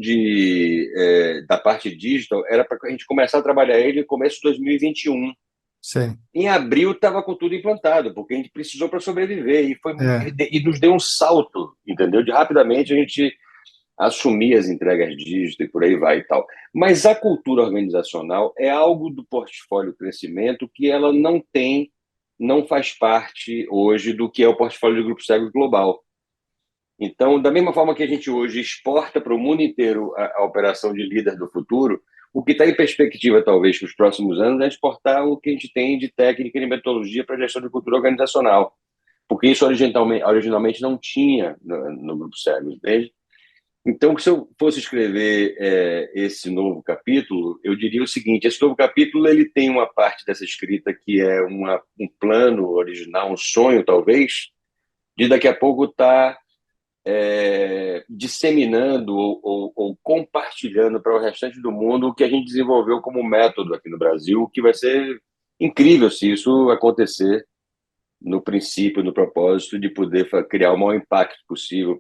C: da parte digital era para a gente começar a trabalhar ele no começo de 2021.
B: Sim.
C: Em abril estava com tudo implantado, porque a gente precisou para sobreviver
B: É,
C: e nos deu um salto, entendeu? De rapidamente a gente assumir as entregas digital e por aí vai e tal. Mas a cultura organizacional é algo do portfólio crescimento que ela não faz parte hoje do que é o portfólio do Grupo Cegos Global. Então, da mesma forma que a gente hoje exporta para o mundo inteiro a operação de líder do futuro, o que está em perspectiva, talvez, para os próximos anos, é exportar o que a gente tem de técnica e de metodologia para a gestão de cultura organizacional. Porque isso originalmente não tinha no Grupo Cegos, entende? Então, se eu fosse escrever esse novo capítulo, eu diria o seguinte: esse novo capítulo ele tem uma parte dessa escrita que é um plano original, um sonho, talvez, de daqui a pouco estar disseminando ou compartilhando para o restante do mundo o que a gente desenvolveu como método aqui no Brasil, que vai ser incrível se isso acontecer no princípio, no propósito de poder criar o maior impacto possível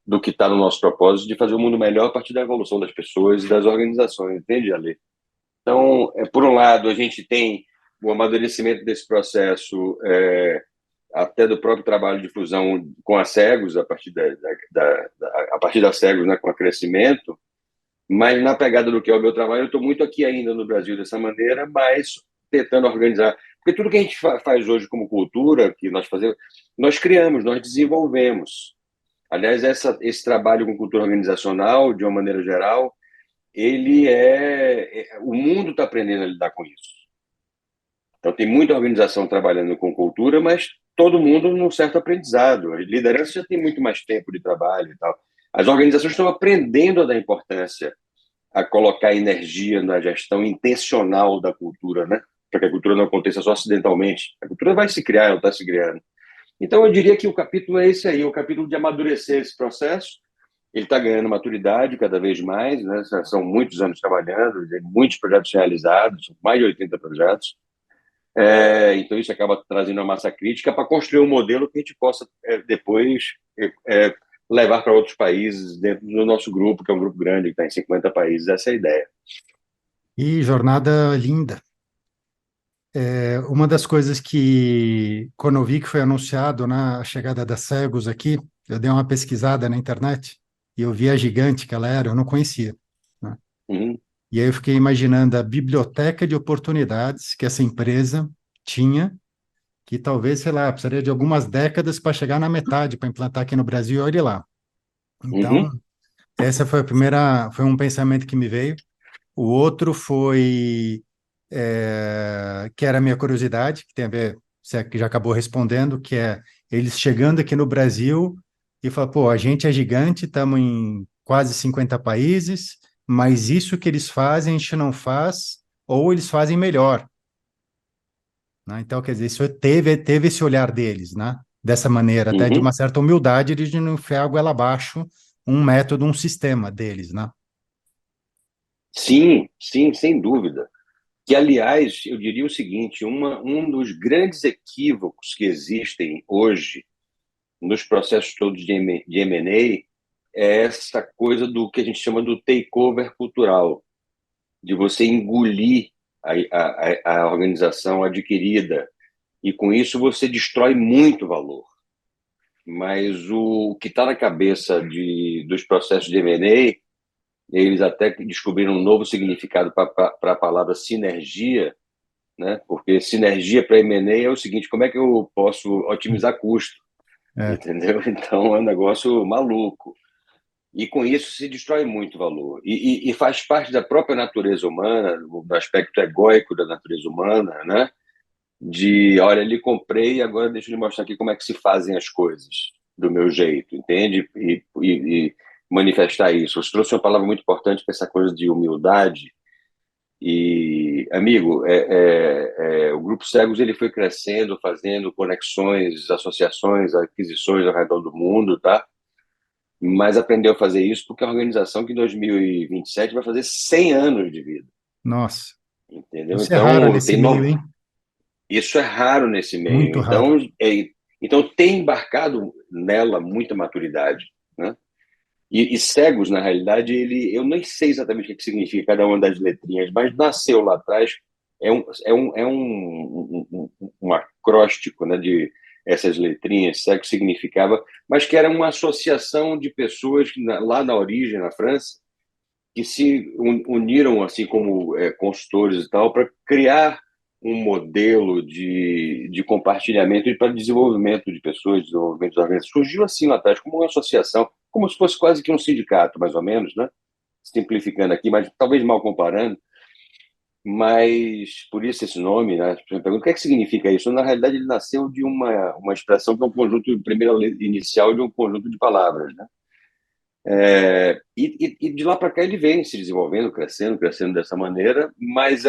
C: do que está no nosso propósito de fazer o mundo melhor a partir da evolução das pessoas e das organizações, entende, Ale? Então, por um lado, a gente tem o amadurecimento desse processo, até do próprio trabalho de fusão com a Cegos, a partir da Cegos, né, com o crescimento, mas na pegada do que é o meu trabalho, eu estou muito aqui ainda no Brasil dessa maneira, mas tentando organizar. Porque tudo que a gente faz hoje como cultura, que nós fazemos, nós criamos, nós desenvolvemos. Aliás, esse trabalho com cultura organizacional, de uma maneira geral, o mundo está aprendendo a lidar com isso. Então, tem muita organização trabalhando com cultura, mas todo mundo num certo aprendizado. A liderança já tem muito mais tempo de trabalho e tal. As organizações estão aprendendo a dar importância a colocar energia na gestão intencional da cultura, né? Para que a cultura não aconteça só acidentalmente. A cultura vai se criar, ela está se criando. Então, eu diria que o capítulo é esse aí, o capítulo de amadurecer esse processo. Ele está ganhando maturidade cada vez mais, né? São muitos anos trabalhando, muitos projetos realizados, são mais de 80 projetos. Então, isso acaba trazendo uma massa crítica para construir um modelo que a gente possa depois levar para outros países dentro do nosso grupo, que é um grupo grande, que está em 50 países. Essa é a ideia.
B: E jornada linda. Uma das coisas que, quando eu vi que foi anunciado, né, a chegada da Cegos aqui, eu dei uma pesquisada na internet e eu vi a gigante que ela era, eu não conhecia, né?
C: Uhum.
B: E aí eu fiquei imaginando a biblioteca de oportunidades que essa empresa tinha, que talvez, sei lá, precisaria de algumas décadas para chegar na metade, para implantar aqui no Brasil, e olhe lá. Então,
C: Uhum.
B: essa foi foi um pensamento que me veio. O outro foi que era a minha curiosidade, que tem a ver, você que já acabou respondendo, que é eles chegando aqui no Brasil e falar, pô, a gente é gigante, estamos em quase 50 países, mas isso que eles fazem a gente não faz, ou eles fazem melhor, né? Então, quer dizer, isso teve esse olhar deles, né? Dessa maneira, até de
C: Uhum.
B: uma certa humildade de não enfiar a goela abaixo um método, um sistema deles, né?
C: Sim, sim, sem dúvida. Que, aliás, eu diria o seguinte, um dos grandes equívocos que existem hoje nos processos todos de M&A é essa coisa do que a gente chama do takeover cultural, de você engolir a organização adquirida, e com isso você destrói muito valor. Mas o que está na cabeça dos processos de M&A, eles até descobriram um novo significado para a palavra sinergia, né? Porque sinergia para M&A é o seguinte: como é que eu posso otimizar custo?
B: É.
C: Entendeu? Então é um negócio maluco. E com isso se destrói muito valor. E faz parte da própria natureza humana, do aspecto egóico da natureza humana, né? De, olha, ali comprei, agora deixa eu lhe mostrar aqui como é que se fazem as coisas do meu jeito, entende? E manifestar isso. Você trouxe uma palavra muito importante, que é essa coisa de humildade. E, amigo, o Grupo Cegos ele foi crescendo, fazendo conexões, associações, aquisições ao redor do mundo, tá? Mas aprendeu a fazer isso porque é uma organização que em 2027 vai fazer 100 anos de vida,
B: Nossa,
C: entendeu?
B: isso é raro
C: Então,
B: nesse meio, hein?
C: isso é raro nesse meio.
B: Muito raro.
C: Então tem embarcado nela muita maturidade, né? E Cegos, na realidade, eu nem sei exatamente o que significa cada uma das letrinhas, mas nasceu lá atrás, um acróstico, né, de essas letrinhas. Cegos significava, mas que era uma associação de pessoas que, lá na origem, na França, que se uniram, assim como consultores e tal, para criar um modelo de compartilhamento e para desenvolvimento de pessoas, desenvolvimento de organizações. Surgiu assim lá atrás, como uma associação, como se fosse quase que um sindicato, mais ou menos, né? Simplificando aqui, mas talvez mal comparando. Mas por isso esse nome, né? Você me pergunta, o que é que significa isso? Na realidade, ele nasceu de uma expressão que é um conjunto, primeira inicial de um conjunto de palavras, né? E de lá para cá ele vem se desenvolvendo, crescendo dessa maneira, mas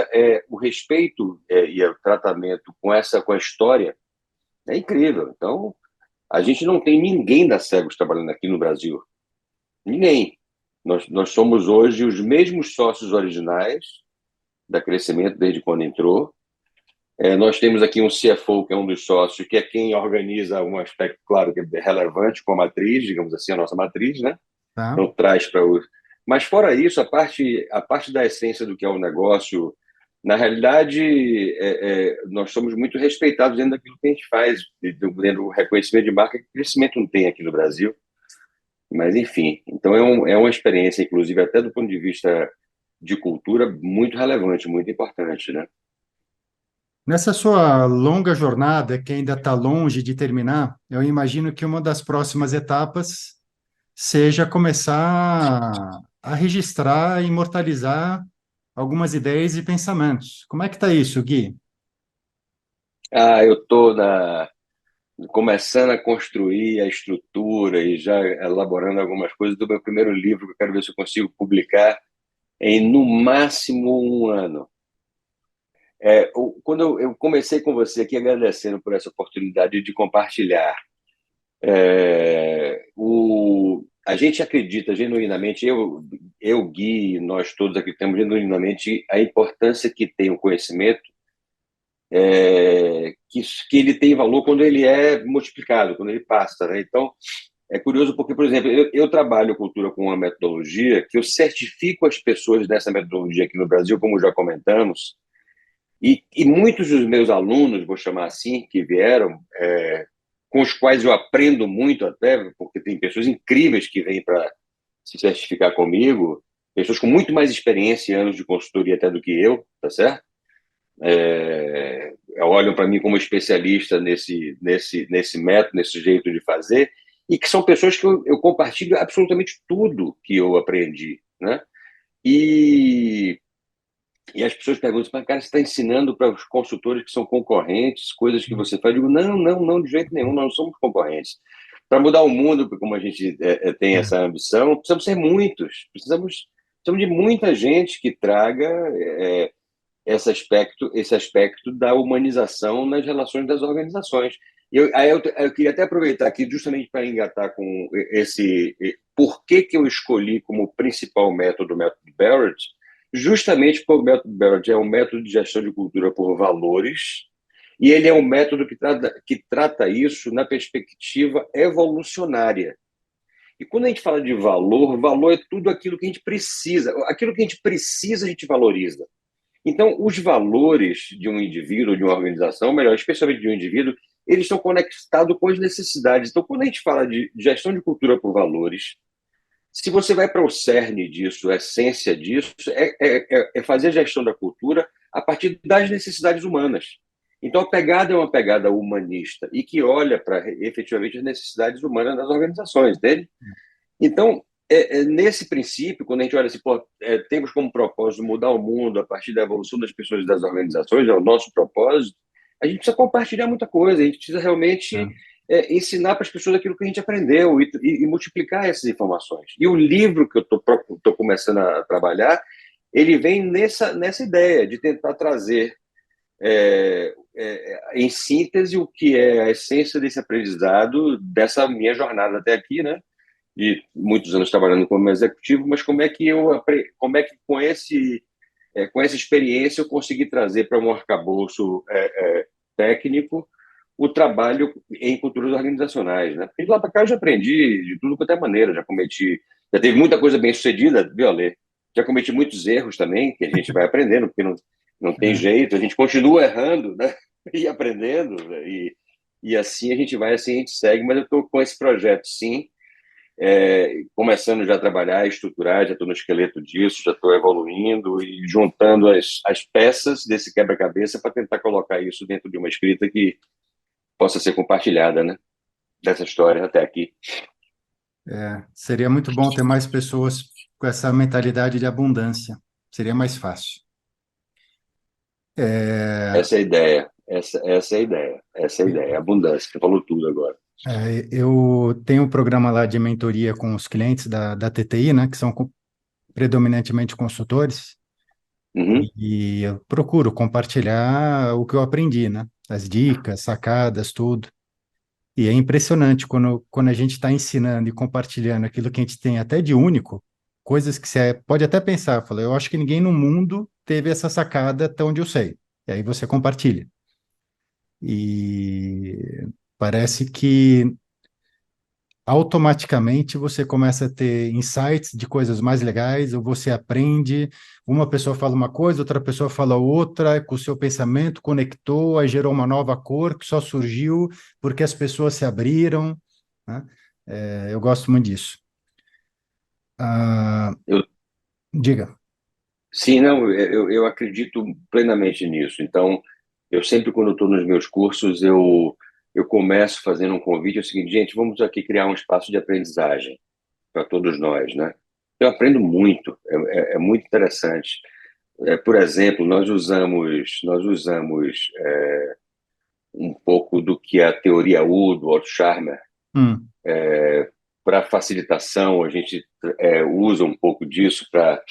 C: o respeito e o tratamento com a história é incrível. Então, a gente não tem ninguém da Cegos trabalhando aqui no Brasil. Ninguém. Nós somos hoje os mesmos sócios originais da Crescimento desde quando entrou. Nós temos aqui um CFO, que é um dos sócios, que é quem organiza um aspecto, claro, que é relevante com a matriz, digamos assim, a nossa matriz, né?
B: Tá?
C: Então traz para o. Mas fora isso, a parte da essência do que é o negócio, na realidade, nós somos muito respeitados dentro daquilo que a gente faz, dentro do reconhecimento de marca que crescimento não tem aqui no Brasil. Mas, enfim, então é uma experiência, inclusive, até do ponto de vista de cultura, muito relevante, muito importante, né?
B: Nessa sua longa jornada, que ainda está longe de terminar, eu imagino que uma das próximas etapas seja começar a registrar e imortalizar algumas ideias e pensamentos. Como é que está isso, Gui?
C: Eu estou começando a construir a estrutura e já elaborando algumas coisas do meu primeiro livro, que eu quero ver se eu consigo publicar em, no máximo, um ano. Quando eu comecei com você aqui agradecendo por essa oportunidade de compartilhar, a gente acredita genuinamente, Gui, nós todos aqui temos genuinamente a importância que tem o conhecimento, que ele tem valor quando ele é multiplicado, quando ele passa, né? Então, é curioso porque, por exemplo, eu trabalho cultura com uma metodologia que eu certifico as pessoas dessa metodologia aqui no Brasil, como já comentamos, e muitos dos meus alunos, vou chamar assim, que vieram, com os quais eu aprendo muito até, porque tem pessoas incríveis que vêm para se certificar comigo, pessoas com muito mais experiência e anos de consultoria até do que eu, tá certo? Olham para mim como especialista nesse método, nesse jeito de fazer, e que são pessoas que eu compartilho absolutamente tudo que eu aprendi, né? E, e as pessoas perguntam, mas cara, você está ensinando para os consultores que são concorrentes, coisas que você faz? Eu digo, não, não, não, de jeito nenhum, nós não somos concorrentes. Para mudar o mundo, como a gente tem essa ambição, precisamos ser muitos, precisamos de muita gente que traga esse aspecto da humanização nas relações das organizações. Eu queria até aproveitar aqui justamente para engatar com esse por que eu escolhi como principal método o método Barrett, justamente porque o método Barrett é um método de gestão de cultura por valores, e ele é um método que trata isso na perspectiva evolucionária. E quando a gente fala de valor, valor é tudo aquilo que a gente precisa. Aquilo que a gente precisa, a gente valoriza. Então, os valores de um indivíduo, de uma organização, melhor, especialmente de um indivíduo, eles estão conectados com as necessidades. Então, quando a gente fala de gestão de cultura por valores, se você vai para o cerne disso, a essência disso, é fazer a gestão da cultura a partir das necessidades humanas. Então, a pegada é uma pegada humanista e que olha para efetivamente as necessidades humanas das organizações, entende? Então, nesse princípio, quando a gente olha assim, pô, temos como propósito mudar o mundo a partir da evolução das pessoas e das organizações, é o nosso propósito, a gente precisa compartilhar muita coisa, a gente precisa realmente
B: É.
C: ensinar para as pessoas aquilo que a gente aprendeu e multiplicar essas informações. E o livro que eu estou começando a trabalhar, ele vem nessa ideia de tentar trazer, em síntese, o que é a essência desse aprendizado, dessa minha jornada até aqui, né? De muitos anos trabalhando como executivo, mas como é que com essa experiência eu consegui trazer para um arcabouço técnico o trabalho em culturas organizacionais, né? Porque de lá para cá eu já aprendi de tudo quanto é maneira, já teve muita coisa bem sucedida, viu, Ale? Já cometi muitos erros também, que a gente vai aprendendo, porque não tem
B: É.
C: jeito, a gente continua errando, né? E aprendendo, né? E assim a gente vai, assim a gente segue, mas eu estou com esse projeto, sim, começando já a trabalhar, estruturar, já estou no esqueleto disso, já estou evoluindo e juntando as peças desse quebra-cabeça para tentar colocar isso dentro de uma escrita que possa ser compartilhada, né? Dessa história até aqui.
B: Seria muito bom ter mais pessoas com essa mentalidade de abundância. Seria mais fácil. É,
C: Essa é a ideia. Essa é a ideia. Essa é a ideia. Abundância. Você falou tudo agora.
B: eu tenho um programa lá de mentoria com os clientes da TTI, né, que são predominantemente consultores,
C: Uhum.
B: e eu procuro compartilhar o que eu aprendi, né, as dicas, sacadas, tudo. E é impressionante quando a gente está ensinando e compartilhando aquilo que a gente tem até de único, coisas que você pode até pensar, fala, eu acho que ninguém no mundo teve essa sacada até onde eu sei. E aí você compartilha. E parece que automaticamente você começa a ter insights de coisas mais legais, ou você aprende, uma pessoa fala uma coisa, outra pessoa fala outra, com o seu pensamento conectou, aí gerou uma nova cor que só surgiu porque as pessoas se abriram, né? Eu gosto muito disso. Ah,
C: Eu,
B: diga.
C: sim, não, eu acredito plenamente nisso. Então, Eu sempre, quando estou nos meus cursos, eu começo fazendo um convite, é o seguinte, gente, vamos aqui criar um espaço de aprendizagem para todos nós, né? Eu aprendo muito, é muito interessante. Por exemplo, nós usamos um pouco do que a teoria U do Otto Scharmer
B: Hum,
C: para facilitação. A gente usa um pouco disso para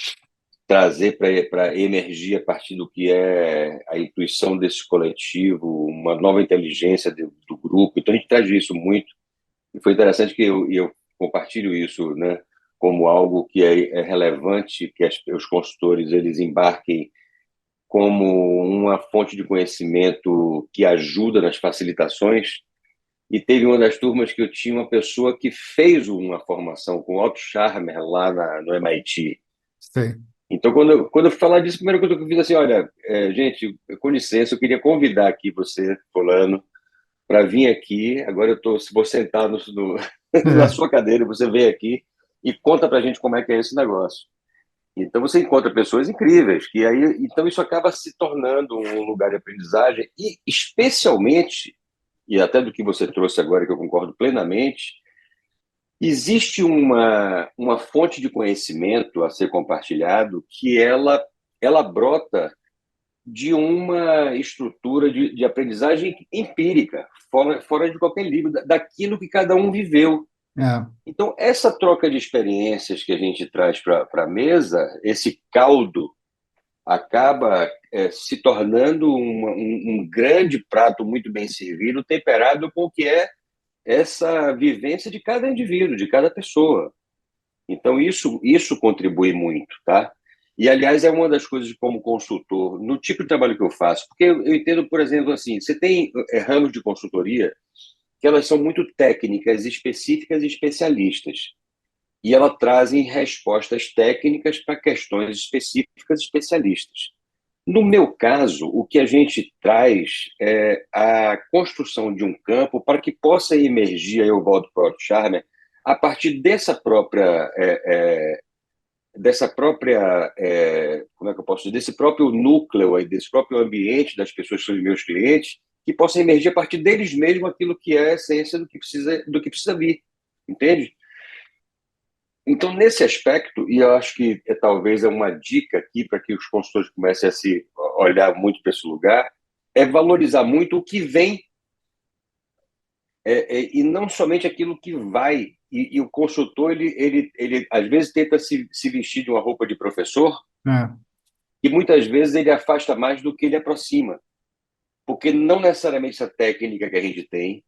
C: trazer para emergir a partir do que é a intuição desse coletivo, uma nova inteligência do grupo. Então a gente traz isso muito. E foi interessante que eu compartilho isso, né, como algo que é relevante, que os consultores eles embarquem como uma fonte de conhecimento que ajuda nas facilitações. E teve uma das turmas que eu tinha uma pessoa que fez uma formação com Otto Scharmer lá no MIT.
B: sei.
C: Então, quando eu falar disso, a primeira coisa que eu fiz assim, olha, gente, com licença, eu queria convidar aqui você, fulano, para vir aqui. Agora vou sentar na
B: É,
C: sua cadeira, você vem aqui e conta para a gente como é que é esse negócio. Então você encontra pessoas incríveis, que aí, então isso acaba se tornando um lugar de aprendizagem e especialmente, e até do que você trouxe agora que eu concordo plenamente, existe uma fonte de conhecimento a ser compartilhado que ela brota de uma estrutura de aprendizagem empírica, fora de qualquer livro, daquilo que cada um viveu.
B: é,
C: Então, essa troca de experiências que a gente traz para a mesa, esse caldo, acaba se tornando um grande prato muito bem servido, temperado com o que é essa vivência de cada indivíduo, de cada pessoa. Então, isso contribui muito, tá? E, aliás, é uma das coisas como consultor, no tipo de trabalho que eu faço, porque eu entendo, por exemplo, assim, você tem ramos de consultoria que elas são muito técnicas, específicas e especialistas. E elas trazem respostas técnicas para questões específicas e especialistas. No meu caso, o que a gente traz é a construção de um campo para que possa emergir, aí eu volto para o Otto Scharmer, a partir dessa própria, como é que eu posso dizer, desse próprio núcleo, aí, desse próprio ambiente das pessoas que são os meus clientes, que possa emergir a partir deles mesmos aquilo que é a essência do que precisa vir, entende? Então, nesse aspecto, e eu acho que talvez é uma dica aqui para que os consultores comecem a se olhar muito para esse lugar, é valorizar muito o que vem e não somente aquilo que vai. E o consultor, ele às vezes tenta se vestir de uma roupa de professor
B: é.
C: e muitas vezes ele afasta mais do que ele aproxima. Porque não necessariamente essa técnica que a gente tem,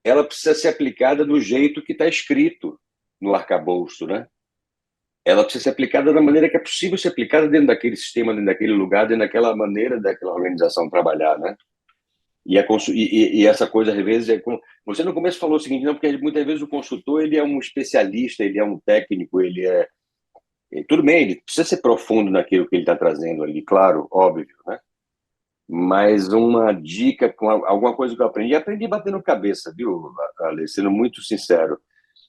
C: ela precisa ser aplicada do jeito que está escrito no arcabouço, né? Ela precisa ser aplicada da maneira que é possível ser aplicada dentro daquele sistema, dentro daquele lugar, dentro daquela maneira daquela organização trabalhar, né? E essa coisa, às vezes, você no começo falou o seguinte, não, porque muitas vezes o consultor ele é um especialista, ele é um técnico, tudo bem, ele precisa ser profundo naquilo que ele está trazendo ali, claro, óbvio, né? Mas uma dica, com alguma coisa que eu aprendi batendo cabeça, viu, Ale, sendo muito sincero,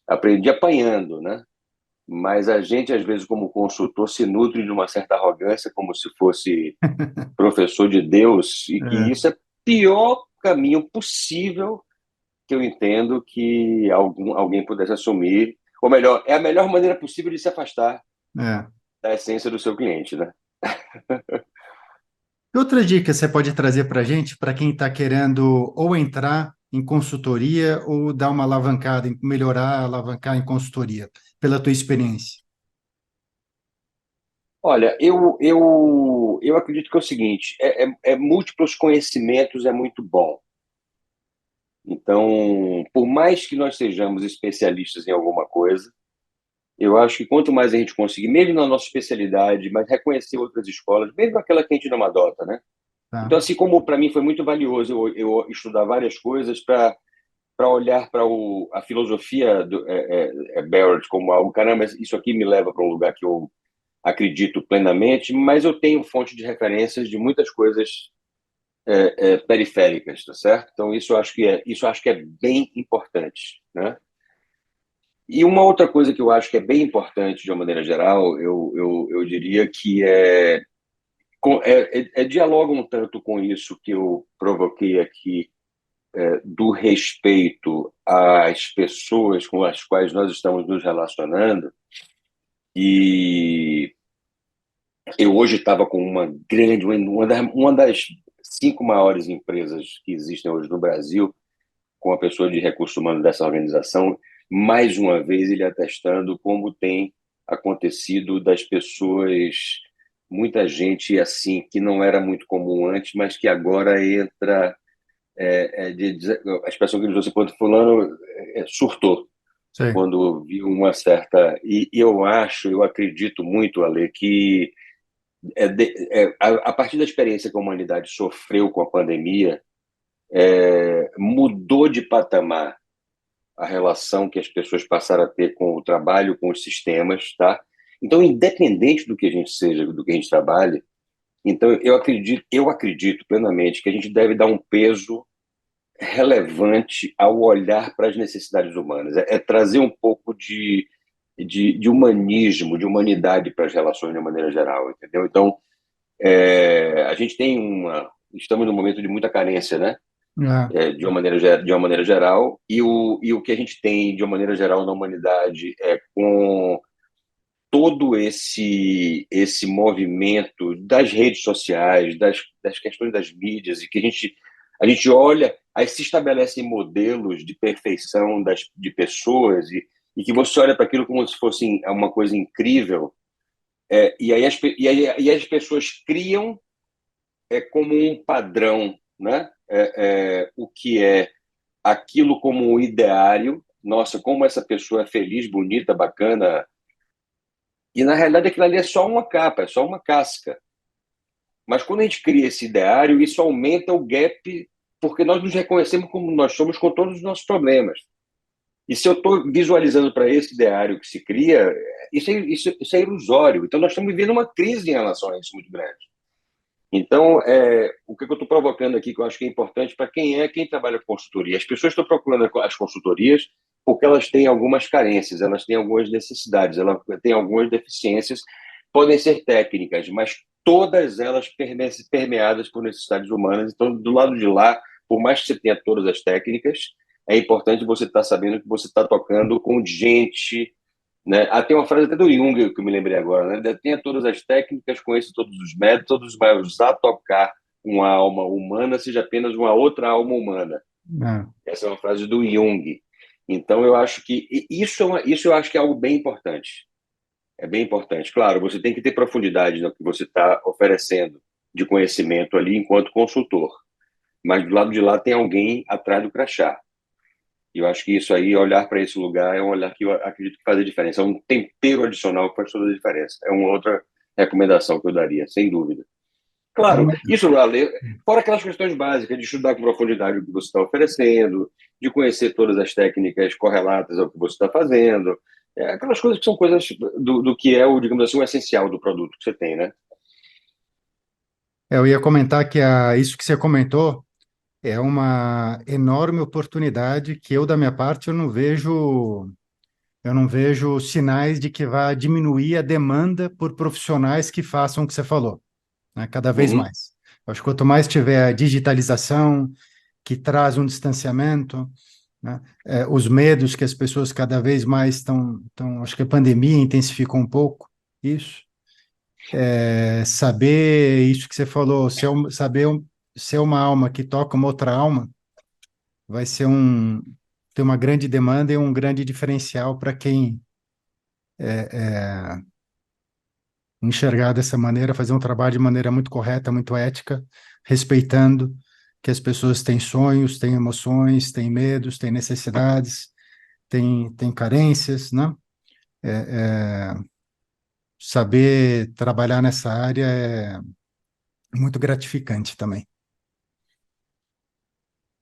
C: aprendi apanhando, né? Mas a gente, às vezes, como consultor, se nutre de uma certa arrogância, como se fosse professor de Deus, e que
B: É,
C: isso é o pior caminho possível que eu entendo que alguém pudesse assumir, ou melhor, é a melhor maneira possível de se afastar
B: é.
C: da essência do seu cliente, né?
B: Que outra dica você pode trazer para a gente, para quem está querendo ou entrar em consultoria ou dar uma alavancada, melhorar, alavancar em consultoria, pela tua experiência?
C: Olha, eu acredito que é o seguinte, múltiplos conhecimentos é muito bom. Então, por mais que nós sejamos especialistas em alguma coisa, eu acho que quanto mais a gente conseguir, mesmo na nossa especialidade, mas reconhecer outras escolas, mesmo aquela que a gente não adota, né?
B: Tá?
C: Então, assim como para mim foi muito valioso eu estudar várias coisas para olhar para a filosofia do Barrett como algo, caramba, isso aqui me leva para um lugar que eu acredito plenamente, mas eu tenho fonte de referências de muitas coisas periféricas, tá certo? Então, isso eu acho que é bem importante, né? E uma outra coisa que eu acho que é bem importante, de uma maneira geral, eu diria que Dialoga um tanto com isso que eu provoquei aqui, do respeito às pessoas com as quais nós estamos nos relacionando. E eu hoje estava com uma das 5 maiores empresas que existem hoje no Brasil, com a pessoa de recursos humanos dessa organização, mais uma vez ele atestando como tem acontecido das pessoas, muita gente assim, que não era muito comum antes, mas que agora entra, a expressão que ele usou, quando fulano surtou,
B: Sim.
C: quando viu uma certa... E eu acredito muito, Ale, que a partir da experiência que a humanidade sofreu com a pandemia, mudou de patamar a relação que as pessoas passaram a ter com o trabalho, com os sistemas, tá? Então, independente do que a gente seja, do que a gente trabalhe, então eu acredito plenamente que a gente deve dar um peso relevante ao olhar para as necessidades humanas, trazer um pouco de humanismo, de humanidade para as relações de uma maneira geral, entendeu? Então, a gente estamos num momento de muita carência, né?
B: É,
C: De uma maneira geral, e o que a gente tem de uma maneira geral na humanidade com todo esse movimento das redes sociais, das questões das mídias, e que a gente olha, aí se estabelecem modelos de perfeição de pessoas, e que você olha para aquilo como se fosse uma coisa incrível, e aí as pessoas criam como um padrão, né? O que é aquilo como um ideário. Nossa, como essa pessoa é feliz, bonita, bacana. E, na realidade, aquilo ali é só uma capa, é só uma casca. Mas quando a gente cria esse ideário, isso aumenta o gap, porque nós nos reconhecemos como nós somos com todos os nossos problemas. E se eu estou visualizando para esse ideário que se cria, isso é ilusório. Então, nós estamos vivendo uma crise em relação a isso muito grande. Então, o que eu estou provocando aqui, que eu acho que é importante para quem trabalha com consultoria. As pessoas estão procurando as consultorias porque elas têm algumas carências, elas têm algumas necessidades, elas têm algumas deficiências, podem ser técnicas, mas todas elas permeadas por necessidades humanas. Então, do lado de lá, por mais que você tenha todas as técnicas, é importante você estar sabendo que você está tocando com gente, né? Tem uma frase até do Jung que eu me lembrei agora, né? Tenha todas as técnicas, conheça todos os métodos, mas a tocar uma alma humana seja apenas uma outra alma humana.
B: é.
C: Essa é uma frase do Jung. Então, eu acho que isso eu acho que é algo bem importante. É bem importante. Claro, você tem que ter profundidade no que você está oferecendo de conhecimento ali enquanto consultor. Mas do lado de lá tem alguém atrás do crachá. E eu acho que isso aí, olhar para esse lugar, é um olhar que eu acredito que faz a diferença. É um tempero adicional que faz toda a diferença. É uma outra recomendação que eu daria, sem dúvida.
B: É
C: Claro,
B: uma-
C: isso, Ale, fora aquelas questões básicas de estudar com profundidade o que você está oferecendo, de conhecer todas as técnicas correlatas ao que você está fazendo, aquelas coisas que são coisas do que é, digamos assim, o essencial do produto que você tem, né?
B: Eu ia comentar que isso que você comentou é uma enorme oportunidade que eu, da minha parte, eu não vejo sinais de que vai diminuir a demanda por profissionais que façam o que você falou, né? Cada vez
C: Uhum.
B: mais. Eu acho que quanto mais tiver a digitalização, que traz um distanciamento, né? Os medos que as pessoas cada vez mais acho que a pandemia intensificou um pouco isso. Saber isso que você falou, ser uma alma que toca uma outra alma, vai ter uma grande demanda e um grande diferencial para quem enxergar dessa maneira, fazer um trabalho de maneira muito correta, muito ética, respeitando que as pessoas têm sonhos, têm emoções, têm medos, têm necessidades, têm carências, né? Saber trabalhar nessa área é muito gratificante também.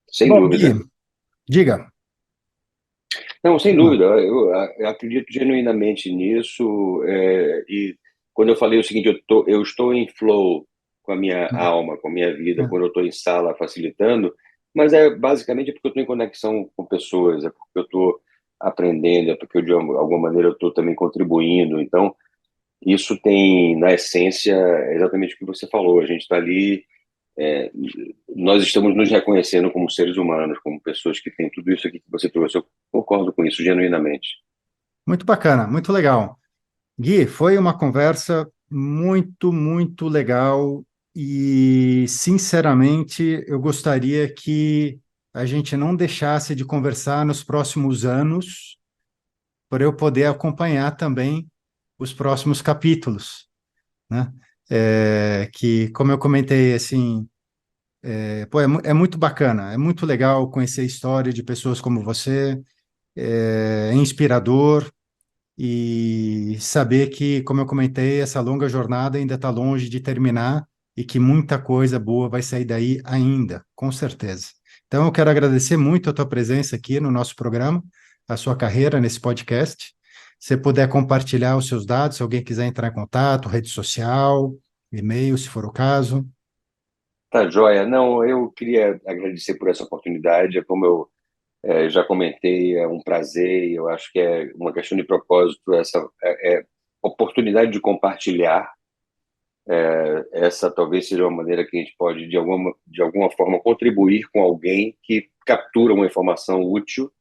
C: Sem
B: Bom, Gui,
C: dúvida.
B: diga.
C: Não, sem dúvida. Eu acredito genuinamente nisso. E quando eu falei o seguinte, eu estou em flow com a minha alma, com a minha vida, quando eu estou em sala facilitando, mas basicamente porque eu estou em conexão com pessoas, porque eu estou aprendendo, porque de alguma maneira eu estou também contribuindo. Então, Isso tem, na essência, exatamente o que você falou. A gente está ali, é, nós estamos nos reconhecendo como seres humanos, como pessoas que têm tudo isso aqui que você trouxe. Eu concordo com isso genuinamente.
B: Muito bacana, muito legal. Gui, foi uma conversa muito, muito legal e, sinceramente, eu gostaria que a gente não deixasse de conversar nos próximos anos, para eu poder acompanhar também os próximos capítulos, né? Que, como eu comentei, assim, é muito bacana, é muito legal conhecer a história de pessoas como você, é inspirador. E saber que, como eu comentei, essa longa jornada ainda está longe de terminar e que muita coisa boa vai sair daí ainda, com certeza. Então, eu quero agradecer muito a tua presença aqui no nosso programa, a sua carreira nesse podcast. Se você puder compartilhar os seus dados, se alguém quiser entrar em contato, rede social, e-mail, se for o caso.
C: Tá, joia. Não, eu queria agradecer por essa oportunidade. É como eu já comentei, é um prazer. E eu acho que é uma questão de propósito, essa oportunidade de compartilhar. Essa talvez seja uma maneira que a gente pode, de alguma forma, contribuir com alguém que captura uma informação útil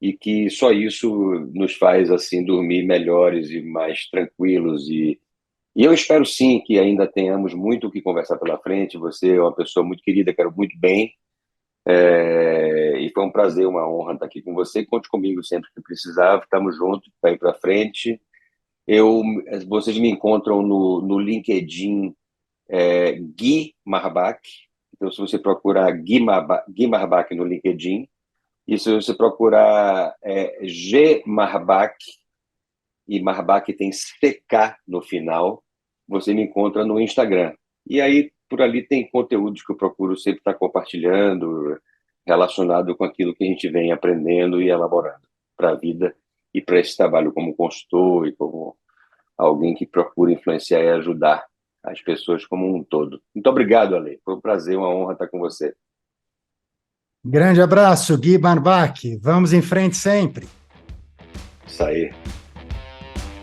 C: e que só isso nos faz assim dormir melhores e mais tranquilos. E eu espero sim que ainda tenhamos muito o que conversar pela frente. Você é uma pessoa muito querida, quero muito bem. E foi um prazer, uma honra estar aqui com você. Conte comigo sempre que precisar. Estamos juntos para ir para frente. Eu, vocês me encontram no LinkedIn, Gui Marbach. Então, se você procurar Gui Marbach no LinkedIn, e se você procurar G Marbach, e Marbach tem CK no final, você me encontra no Instagram. E aí, por ali, tem conteúdos que eu procuro sempre estar compartilhando, relacionado com aquilo que a gente vem aprendendo e elaborando para a vida e para esse trabalho como consultor e como alguém que procura influenciar e ajudar as pessoas como um todo. Muito obrigado, Ale. Foi um prazer, uma honra estar com você.
B: Grande abraço, Gui Marbach. Vamos em frente sempre.
C: Isso aí.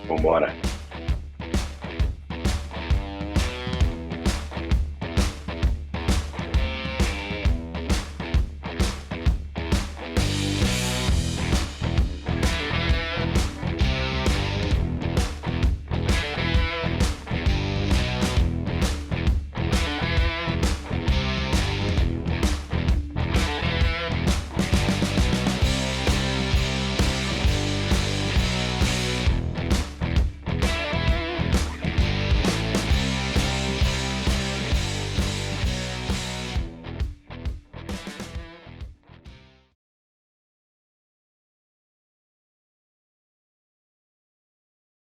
C: Vambora.